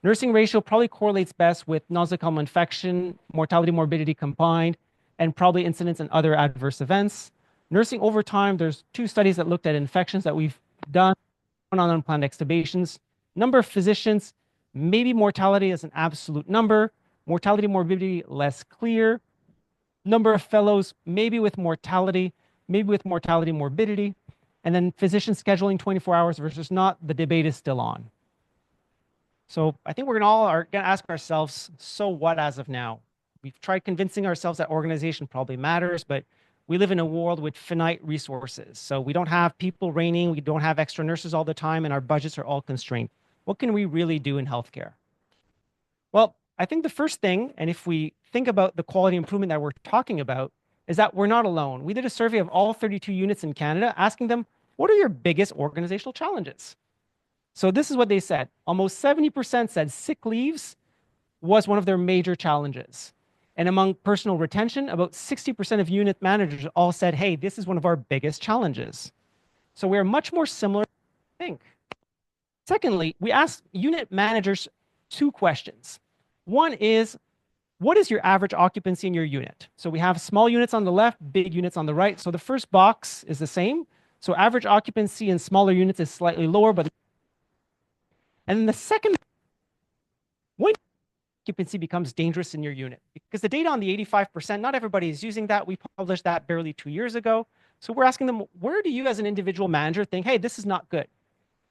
Nursing ratio probably correlates best with nosocomial infection, mortality, morbidity combined, and probably incidents and other adverse events. Nursing overtime, there's 2 studies that looked at infections that we've done, one on unplanned extubations. Number of physicians, maybe mortality as an absolute number, mortality, morbidity, less clear. Number of fellows, maybe with mortality, morbidity. And then physician scheduling 24 hours versus not, the debate is still on. So I think we're gonna all are gonna ask ourselves, so what as of now? We've tried convincing ourselves that organization probably matters, but we live in a world with finite resources. So we don't have people reigning, we don't have extra nurses all the time, and our budgets are all constrained. What can we really do in healthcare? Well, I think the first thing, and if we think about the quality improvement that we're talking about, is that we're not alone. We did a survey of all 32 units in Canada, asking them, what are your biggest organizational challenges? So this is what they said. Almost 70% said sick leaves was one of their major challenges. And among personal retention, about 60% of unit managers all said, hey, this is one of our biggest challenges. So we're much more similar than we think. Secondly, we asked unit managers two questions. One is, what is your average occupancy in your unit? So we have small units on the left, big units on the right. So the first box is the same. So average occupancy in smaller units is slightly lower, but and then the second, when occupancy becomes dangerous in your unit, because the data on the 85%, not everybody is using that. We published that barely 2 years ago. So we're asking them, where do you as an individual manager think, hey, this is not good?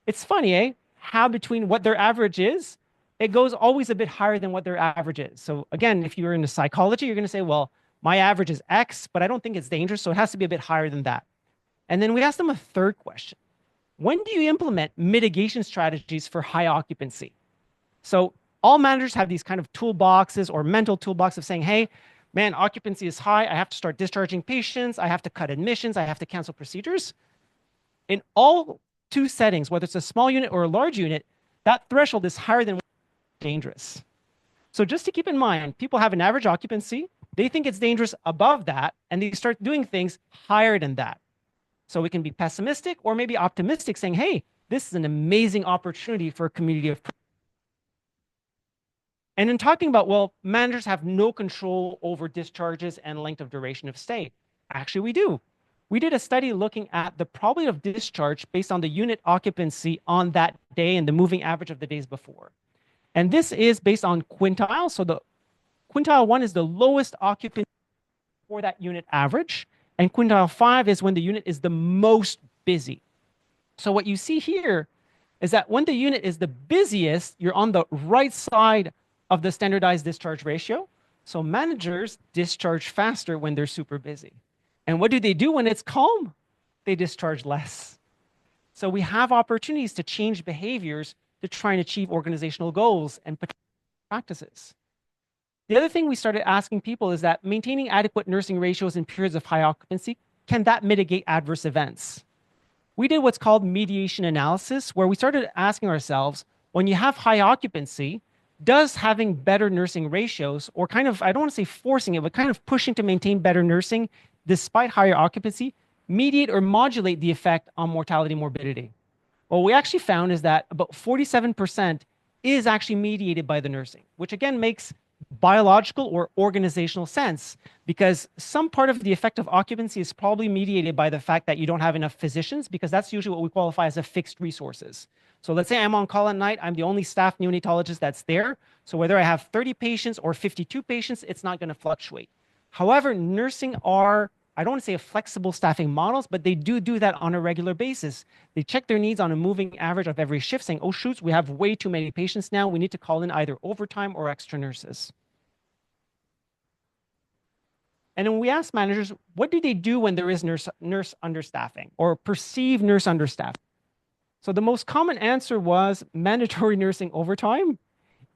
It's funny, eh? How between what their average is, it goes always a bit higher than what their average is. So again, if you're into psychology, you're going to say, well, my average is X, but I don't think it's dangerous, so it has to be a bit higher than that. And then we asked them a third question. When do you implement mitigation strategies for high occupancy? So all managers have these kind of toolboxes or mental toolbox of saying, hey, man, occupancy is high. I have to start discharging patients. I have to cut admissions. I have to cancel procedures. In all two settings, whether it's a small unit or a large unit, that threshold is higher than dangerous. So just to keep in mind, people have an average occupancy. They think it's dangerous above that, and they start doing things higher than that. So we can be pessimistic or maybe optimistic, saying, hey, this is an amazing opportunity for a community of. And in talking about, well, managers have no control over discharges and length of duration of stay. Actually, we do. We did a study looking at the probability of discharge based on the unit occupancy on that day and the moving average of the days before. And this is based on quintile. So the quintile 1 is the lowest occupancy for that unit average. And quintile 5 is when the unit is the most busy. So what you see here is that when the unit is the busiest, you're on the right side of the standardized discharge ratio. So managers discharge faster when they're super busy. And what do they do when it's calm? They discharge less. So we have opportunities to change behaviors to try and achieve organizational goals and practices. The other thing we started asking people is that maintaining adequate nursing ratios in periods of high occupancy, can that mitigate adverse events? We did what's called mediation analysis, where we started asking ourselves, when you have high occupancy, does having better nursing ratios, or kind of, I don't want to say forcing it, but kind of pushing to maintain better nursing despite higher occupancy, mediate or modulate the effect on mortality and morbidity? What we actually found is that about 47% is actually mediated by the nursing, which again makes biological or organizational sense, because some part of the effect of occupancy is probably mediated by the fact that you don't have enough physicians, because that's usually what we qualify as a fixed resources. So let's say I'm on call at night, I'm the only staff neonatologist that's there. So whether I have 30 patients or 52 patients, it's not going to fluctuate. However, nursing are, I don't want to say a flexible staffing models, but they do that on a regular basis. They check their needs on a moving average of every shift, saying, oh, shoots, we have way too many patients now. We need to call in either overtime or extra nurses. And then we ask managers, what do they do when there is nurse understaffing or perceived nurse understaffing? So the most common answer was mandatory nursing overtime,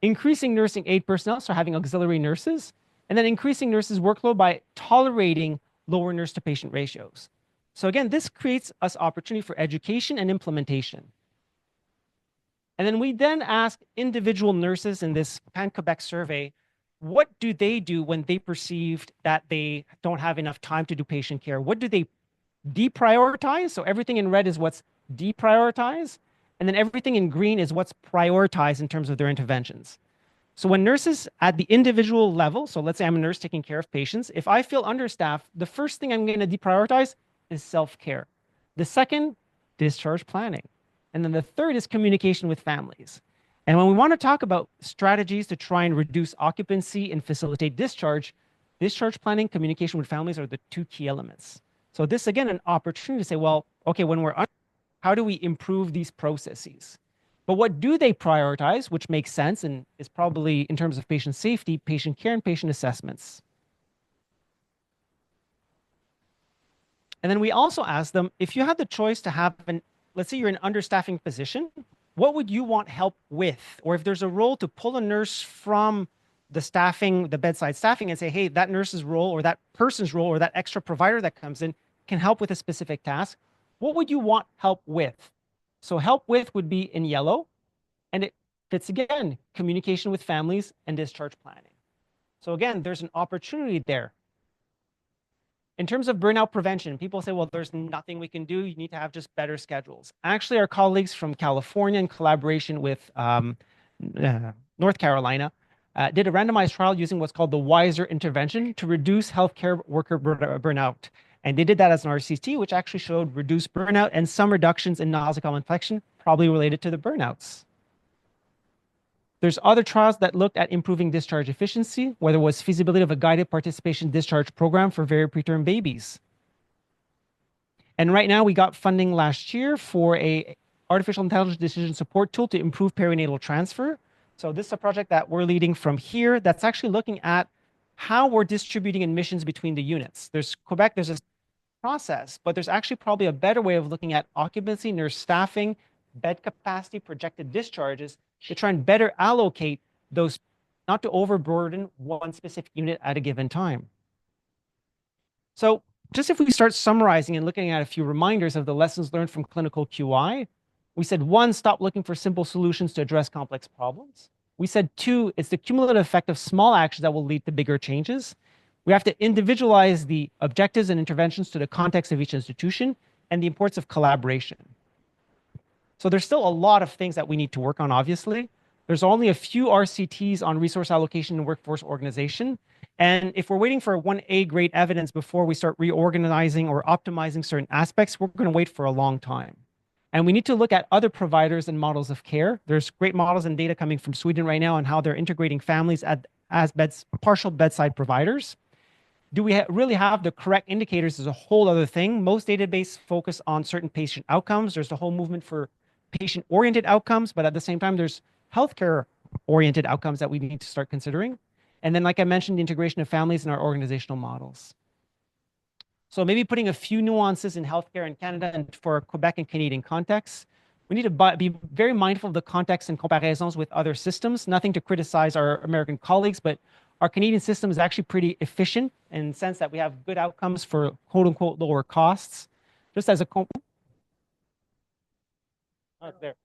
increasing nursing aid personnel, so having auxiliary nurses, and then increasing nurses' workload by tolerating lower nurse to patient ratios. So again, this creates us opportunity for education and implementation. And then we then ask individual nurses in this Pan-Quebec survey, what do they do when they perceived that they don't have enough time to do patient care? What do they deprioritize? So everything in red is what's deprioritized, and then everything in green is what's prioritized in terms of their interventions. So when nurses at the individual level, so let's say I'm a nurse taking care of patients, if I feel understaffed, the first thing I'm going to deprioritize is self-care. The second, discharge planning. And then the third is communication with families. And when we want to talk about strategies to try and reduce occupancy and facilitate discharge, discharge planning, communication with families are the two key elements. So this, again, an opportunity to say, well, okay, when we're how do we improve these processes? But what do they prioritize, which makes sense and is probably in terms of patient safety, patient care, and patient assessments. And then we also ask them, if you had the choice to have let's say you're in an understaffing position, what would you want help with? Or if there's a role to pull a nurse from the staffing, the bedside staffing, and say, hey, that nurse's role or that person's role or that extra provider that comes in can help with a specific task, what would you want help with? So help with would be in yellow, and it fits again, communication with families and discharge planning. So again, there's an opportunity there. In terms of burnout prevention, people say, well, there's nothing we can do. You need to have just better schedules. Actually, our colleagues from California, in collaboration with North Carolina, did a randomized trial using what's called the WISER intervention to reduce healthcare worker burnout. And they did that as an RCT, which actually showed reduced burnout and some reductions in nosocomial infection, probably related to the burnouts. There's other trials that looked at improving discharge efficiency, whether it was feasibility of a guided participation discharge program for very preterm babies. And right now we got funding last year for a artificial intelligence decision support tool to improve perinatal transfer. So this is a project that we're leading from here that's actually looking at how we're distributing admissions between the units. There's Quebec, there's a process, but there's actually probably a better way of looking at occupancy, nurse staffing, bed capacity, projected discharges to try and better allocate those, not to overburden one specific unit at a given time. So just if we start summarizing and looking at a few reminders of the lessons learned from clinical QI, we said, one, stop looking for simple solutions to address complex problems. We said, two, it's the cumulative effect of small actions that will lead to bigger changes. We have to individualize the objectives and interventions to the context of each institution and the importance of collaboration. So there's still a lot of things that we need to work on, obviously. There's only a few RCTs on resource allocation and workforce organization. And if we're waiting for 1A grade evidence before we start reorganizing or optimizing certain aspects, we're going to wait for a long time. And we need to look at other providers and models of care. There's great models and data coming from Sweden right now on how they're integrating families as partial bedside providers. Do we really have the correct indicators is a whole other thing. Most databases focus on certain patient outcomes. There's the whole movement for patient-oriented outcomes, but at the same time, there's healthcare-oriented outcomes that we need to start considering. And then, like I mentioned, the integration of families in our organizational models. So maybe putting a few nuances in healthcare in Canada and for Quebec and Canadian contexts. We need to be very mindful of the context and comparisons with other systems. Nothing to criticize our American colleagues, but our Canadian system is actually pretty efficient in the sense that we have good outcomes for quote unquote lower costs. Just as a there.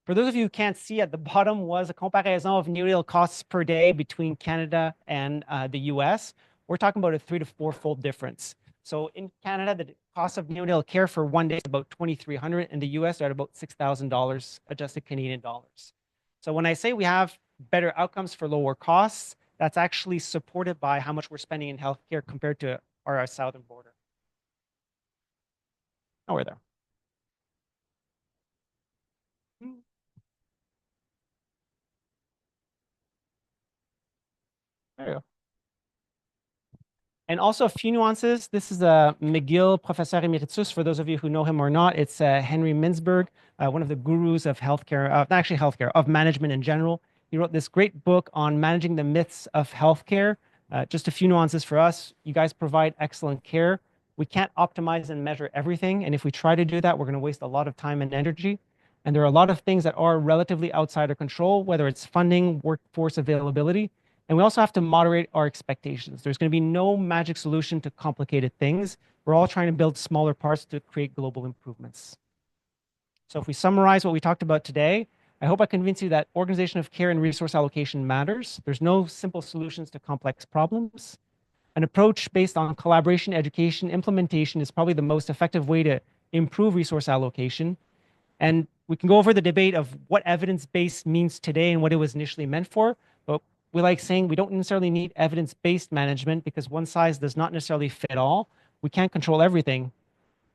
For those of you who can't see, at the bottom was a comparison of neonatal costs per day between Canada and the US. We're talking about a 3 to 4-fold difference. So in Canada, the cost of neonatal care for one day is about $2,300. In the US, they're at about $6,000 adjusted Canadian dollars. So when I say we have better outcomes for lower costs, that's actually supported by how much we're spending in healthcare compared to our southern border. Oh, we're there. There you go. And also a few nuances. This is a McGill Professor Emeritus. For those of you who know him or not, it's Henry Mintzberg, one of the gurus of healthcare, not actually healthcare, of management in general. He wrote this great book on managing the myths of healthcare. Just a few nuances for us. You guys provide excellent care. We can't optimize and measure everything. And if we try to do that, we're going to waste a lot of time and energy. And there are a lot of things that are relatively outside our control, whether it's funding, workforce availability. And we also have to moderate our expectations. There's going to be no magic solution to complicated things. We're all trying to build smaller parts to create global improvements. So if we summarize what we talked about today, I hope I convinced you that organization of care and resource allocation matters. There's no simple solutions to complex problems. An approach based on collaboration, education, implementation is probably the most effective way to improve resource allocation. And we can go over the debate of what evidence-based means today and what it was initially meant for, but we like saying we don't necessarily need evidence-based management because one size does not necessarily fit all. We can't control everything,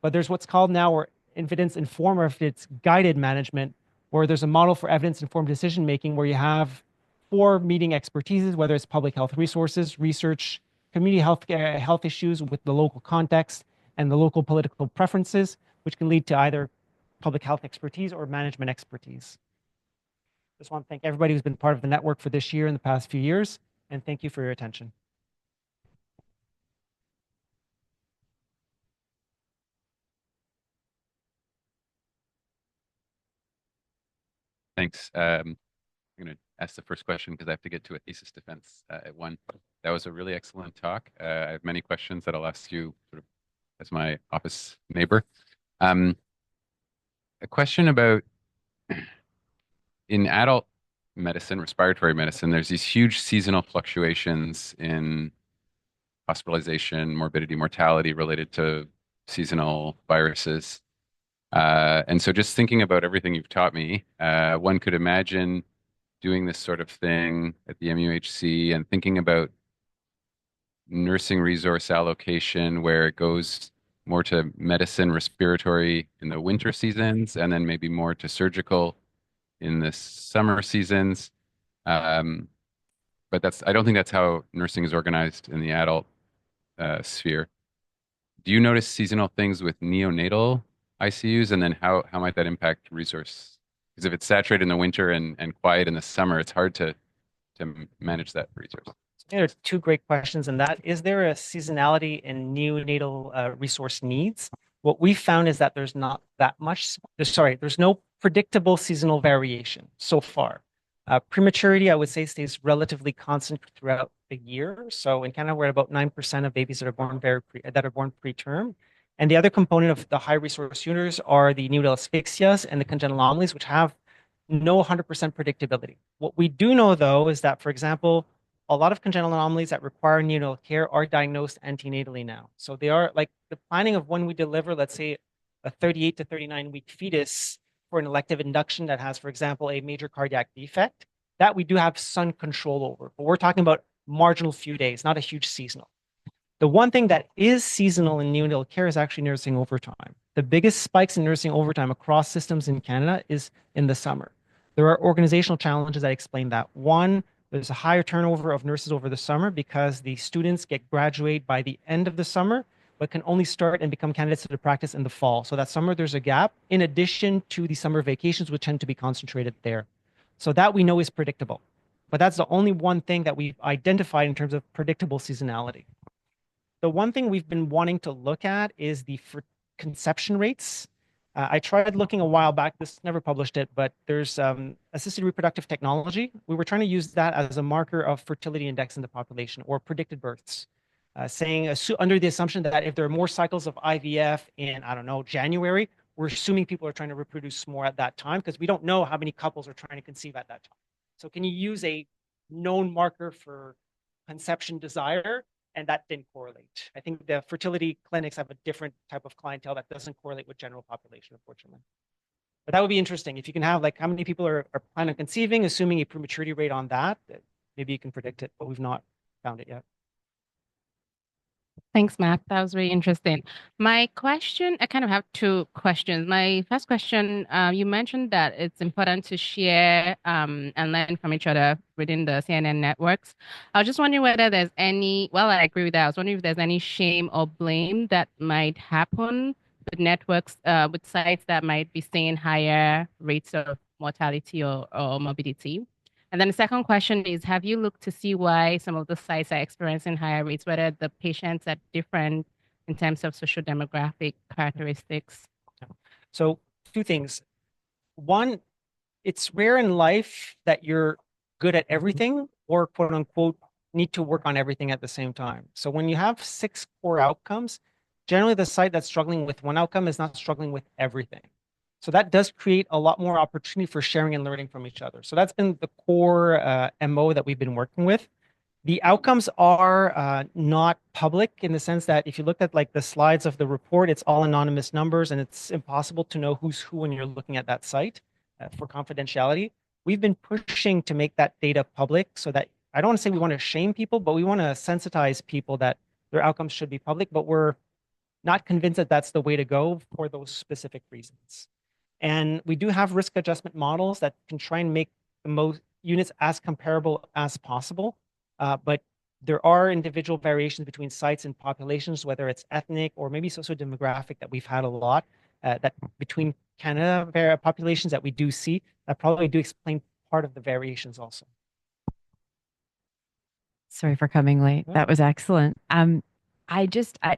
but there's what's called now or evidence-informed or if it's guided management, where there's a model for evidence-informed decision-making where you have 4 meeting expertises, whether it's public health resources, research, community health issues with the local context and the local political preferences, which can lead to either public health expertise or management expertise. Just want to thank everybody who's been part of the network for this year and the past few years, and thank you for your attention. Thanks. I'm going to ask the first question because I have to get to a thesis defense at 1. That was a really excellent talk. I have many questions that I'll ask you sort of as my office neighbor. A question about in adult medicine, respiratory medicine, there's these huge seasonal fluctuations in hospitalization, morbidity, mortality related to seasonal viruses. And so just thinking about everything you've taught me, one could imagine doing this sort of thing at the MUHC and thinking about nursing resource allocation where it goes more to medicine, respiratory in the winter seasons, and then maybe more to surgical in the summer seasons. But I don't think that's how nursing is organized in the adult sphere. Do you notice seasonal things with neonatal ICUs, and then how might that impact resource? Because if it's saturated in the winter and quiet in the summer, it's hard to manage that resource. There are two great questions in that. Is there a seasonality in neonatal resource needs? What we found is that there's not that much, there's no predictable seasonal variation so far. Prematurity, I would say, stays relatively constant throughout the year. So in Canada, we're at about 9% of babies that are born preterm. And the other component of the high resource units are the neonatal asphyxias and the congenital anomalies, which have no 100% predictability. What we do know, though, is that, for example, a lot of congenital anomalies that require neonatal care are diagnosed antenatally now. So they are like the planning of when we deliver, let's say, a 38 to 39-week fetus for an elective induction that has, for example, a major cardiac defect, that we do have some control over. But we're talking about marginal few days, not a huge seasonal. The one thing that is seasonal in neonatal care is actually nursing overtime. The biggest spikes in nursing overtime across systems in Canada is in the summer. There are organizational challenges that explain that. One, there's a higher turnover of nurses over the summer because the students get graduated by the end of the summer, but can only start and become candidates to the practice in the fall. So that summer, there's a gap in addition to the summer vacations, which tend to be concentrated there. So that we know is predictable. But that's the only one thing that we've identified in terms of predictable seasonality. The one thing we've been wanting to look at is the conception rates. I tried looking a while back, this never published it, but there's assisted reproductive technology. We were trying to use that as a marker of fertility index in the population or predicted births, saying under the assumption that if there are more cycles of IVF in, I don't know, January, we're assuming people are trying to reproduce more at that time because we don't know how many couples are trying to conceive at that time. So can you use a known marker for conception desire? And that didn't correlate. I think the fertility clinics have a different type of clientele that doesn't correlate with general population, unfortunately. But that would be interesting. If you can have like how many people are planning on conceiving, assuming a prematurity rate on that, maybe you can predict it, but we've not found it yet. Thanks, Mark. That was really interesting. My question, I kind of have two questions. My first question, you mentioned that it's important to share and learn from each other within the CNN networks. I was just wondering whether there's any, well, I agree with that. I was wondering if there's any shame or blame that might happen with networks, with sites that might be seeing higher rates of mortality or morbidity. And then the second question is, have you looked to see why some of the sites are experiencing higher rates, whether the patients are different in terms of social demographic characteristics? So two things. One, it's rare in life that you're good at everything or quote unquote need to work on everything at the same time. So when you have 6 core outcomes, generally the site that's struggling with one outcome is not struggling with everything. So that does create a lot more opportunity for sharing and learning from each other. So that's been the core MO that we've been working with. The outcomes are not public in the sense that if you look at like the slides of the report, it's all anonymous numbers and it's impossible to know who's who when you're looking at that site for confidentiality. We've been pushing to make that data public so that I don't want to say we want to shame people, but we want to sensitize people that their outcomes should be public, but we're not convinced that that's the way to go for those specific reasons. And we do have risk adjustment models that can try and make the most units as comparable as possible. But there are individual variations between sites and populations, whether it's ethnic or maybe socio-demographic that we've had a lot. that between Canada populations that we do see that probably do explain part of the variations also. Sorry for coming late. Yeah. That was excellent. I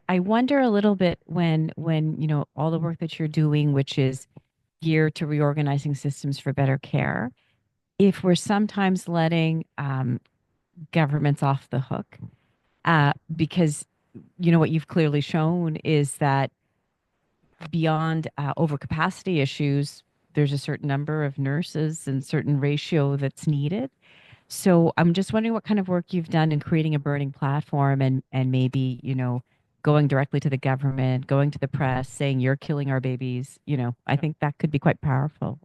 wonder a little bit when, you know, all the work that you're doing, which is geared to reorganizing systems for better care, if we're sometimes letting governments off the hook, because you know what you've clearly shown is that beyond overcapacity issues, there's a certain number of nurses and certain ratio that's needed. So I'm just wondering what kind of work you've done in creating a burning platform and maybe, you know, going directly to the government, going to the press, saying you're killing our babies. You know, I think that could be quite powerful.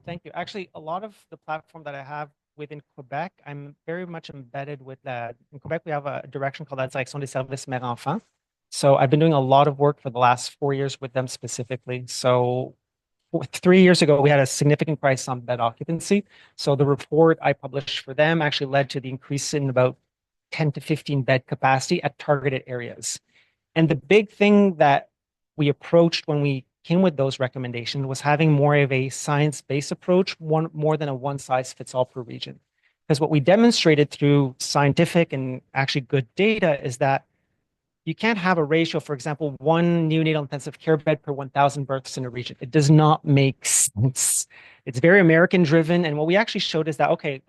Thank you. Actually, a lot of the platform that I have within Quebec, I'm very much embedded with that. In Quebec, we have a direction called la Direction des Services Mère Enfant. So I've been doing a lot of work for the last 4 years with them specifically. So 3 years ago, we had a significant crisis on bed occupancy. So the report I published for them actually led to the increase in about 10 to 15 bed capacity at targeted areas. And the big thing that we approached when we came with those recommendations was having more of a science-based approach, more than a one-size-fits-all per region. Because what we demonstrated through scientific and actually good data is that you can't have a ratio, for example, one neonatal intensive care bed per 1,000 births in a region. It does not make sense. It's very American driven. And what we actually showed is that, okay,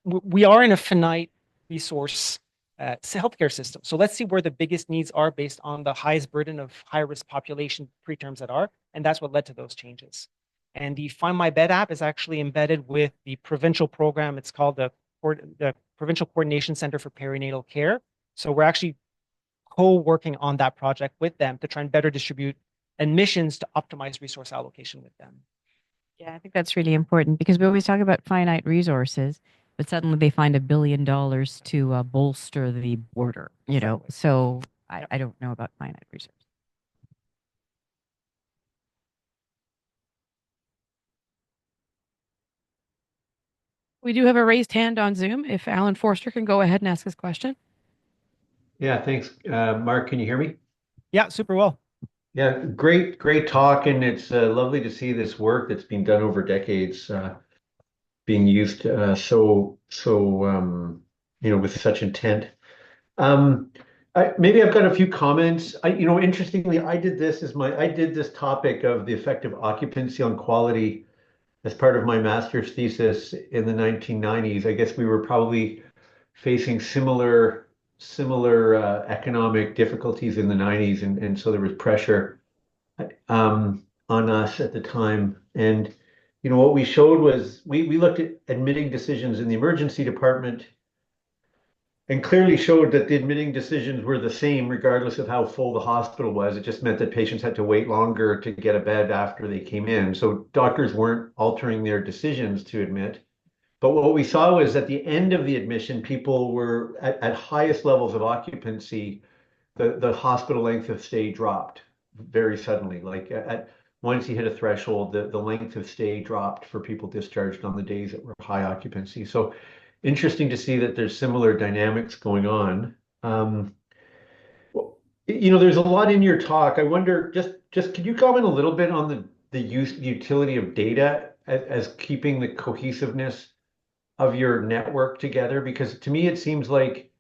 we are in a finite resource healthcare system. So let's see where the biggest needs are based on the highest burden of high risk population preterms that are. And that's what led to those changes. And the Find My Bed app is actually embedded with the provincial program. It's called the Provincial Coordination Center for Perinatal Care. So we're actually co-working on that project with them to try and better distribute admissions to optimize resource allocation with them. Yeah, I think that's really important because we always talk about finite resources, but suddenly they find $1 billion to bolster the border, you know. Exactly. So Yep. I don't know about finite resources. We do have a raised hand on Zoom. If Alan Forster can go ahead and ask his question. Yeah, thanks. Mark, can you hear me? Yeah, super well. Yeah, great talk. And it's lovely to see this work that's been done over decades being used you know, with such intent. Maybe I've got a few comments. You know, interestingly, I did this topic of the effect of occupancy on quality as part of my master's thesis in the 1990s. I guess we were probably facing similar economic difficulties in the 90s, and so there was pressure on us at the time. And you know what we showed was we looked at admitting decisions in the emergency department and clearly showed that the admitting decisions were the same regardless of how full the hospital was. It just meant that patients had to wait longer to get a bed after they came in. So doctors weren't altering their decisions to admit. But what we saw was at the end of the admission, people were at highest levels of occupancy, the hospital length of stay dropped very suddenly. Like once you hit a threshold, the length of stay dropped for people discharged on the days that were high occupancy. So interesting to see that there's similar dynamics going on. You know, there's a lot in your talk. I wonder, just could you comment a little bit on the utility of data as keeping the cohesiveness of your network together? Because to me, it seems like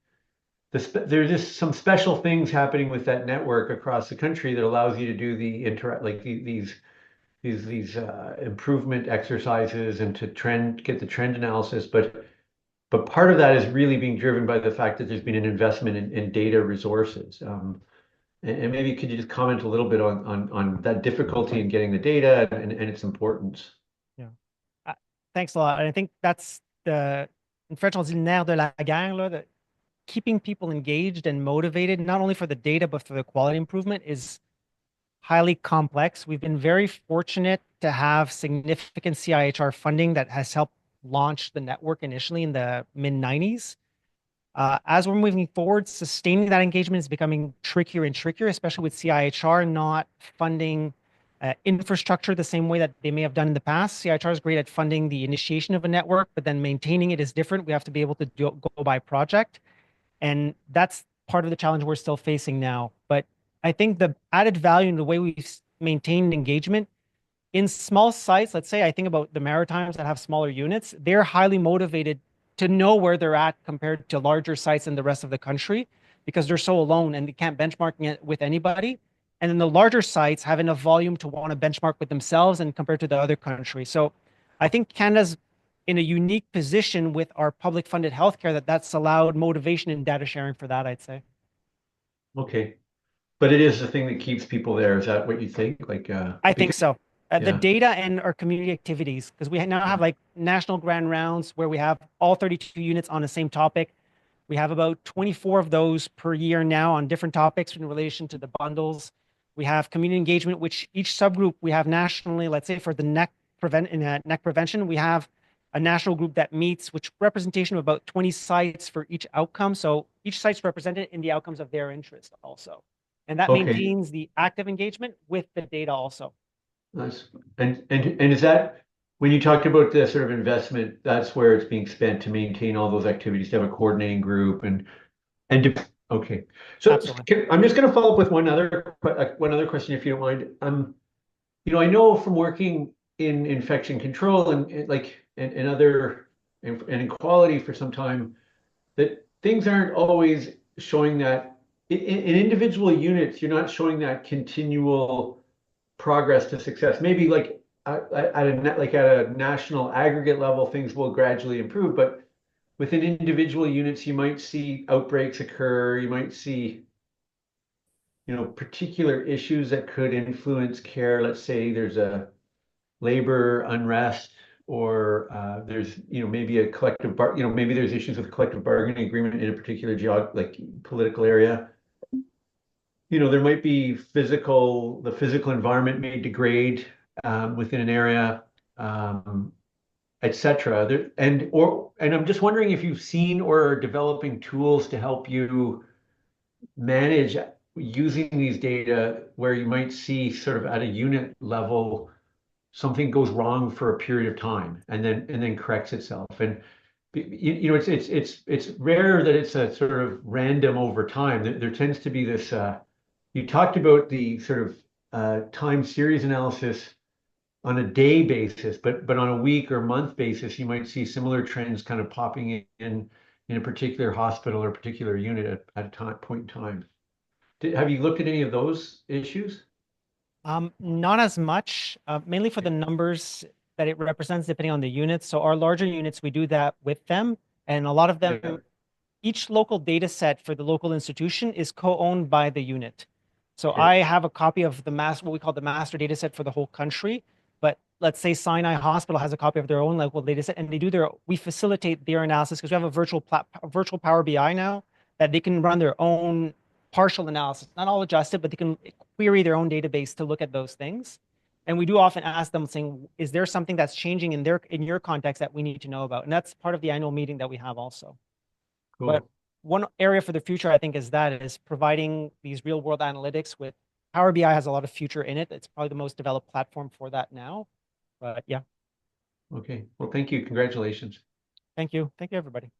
there's just some special things happening with that network across the country that allows you to do these improvement exercises and to get the trend analysis. But part of that is really being driven by the fact that there's been an investment in data resources. And maybe could you just comment a little bit on that difficulty in getting the data and its importance? Yeah. Thanks a lot. And I think that's in French, on dit le nerf de la guerre, that keeping people engaged and motivated, not only for the data, but for the quality improvement is highly complex. We've been very fortunate to have significant CIHR funding that has helped launch the network initially in the mid-90s. As we're moving forward, sustaining that engagement is becoming trickier and trickier, especially with CIHR not funding infrastructure the same way that they may have done in the past. CIHR is great at funding the initiation of a network, but then maintaining it is different. We have to be able to go by project. And that's part of the challenge we're still facing now. But I think the added value in the way we've maintained engagement in small sites, let's say I think about the Maritimes that have smaller units, they're highly motivated to know where they're at compared to larger sites in the rest of the country because they're so alone and they can't benchmark it with anybody. And then the larger sites have enough volume to want to benchmark with themselves and compared to the other countries. So I think Canada's in a unique position with our public funded healthcare that's allowed motivation and data sharing for that, I'd say. Okay. But it is the thing that keeps people there. Is that what you think? I think so. The Yeah. data and our community activities, because we now have like national grand rounds where we have all 32 units on the same topic. We have about 24 of those per year now on different topics in relation to the bundles. We have community engagement, which each subgroup we have nationally, let's say for the neck prevention, we have a national group that meets, which representation of about 20 sites for each outcome. So each site's represented in the outcomes of their interest also. And that Okay. maintains the active engagement with the data also. Nice. And is that when you talked about the sort of investment, that's where it's being spent to maintain all those activities, to have a coordinating group okay. So Absolutely. I'm just going to follow up with one other question, if you don't mind. I know from working in infection control and other and in quality for some time that things aren't always showing that in individual units, you're not showing that continual progress to success. Maybe at a national aggregate level, things will gradually improve, but within individual units, you might see outbreaks occur. You might see, particular issues that could influence care. Let's say there's a labor unrest, or there's, maybe a maybe there's issues with collective bargaining agreement in a particular political area. There might be the physical environment may degrade within an area, etc. And I'm just wondering if you've seen or are developing tools to help you manage using these data where you might see sort of at a unit level something goes wrong for a period of time and then corrects itself. And it's rare that it's a sort of random over time. There tends to be this. You talked about the sort of time series analysis on a day basis, but on a week or month basis, you might see similar trends kind of popping in a particular hospital or particular unit at a point in time. Have you looked at any of those issues? Not as much, mainly for the numbers that it represents depending on the units. So our larger units, we do that with them. And a lot of them, Yeah. each local data set for the local institution is co-owned by the unit. So Okay. I have a copy of what we call the master data set for the whole country. But let's say Sinai Hospital has a copy of their own local data set, and we facilitate their analysis because we have a virtual Power BI now that they can run their own partial analysis, not all adjusted, but they can query their own database to look at those things. And we do often ask them saying, is there something that's changing in your context that we need to know about? And that's part of the annual meeting that we have also. But Cool. one area for the future, I think, is providing these real world analytics with Power BI has a lot of future in it. It's probably the most developed platform for that now. But yeah, Okay. Well, thank you. Congratulations. thank you. Thank you, everybody.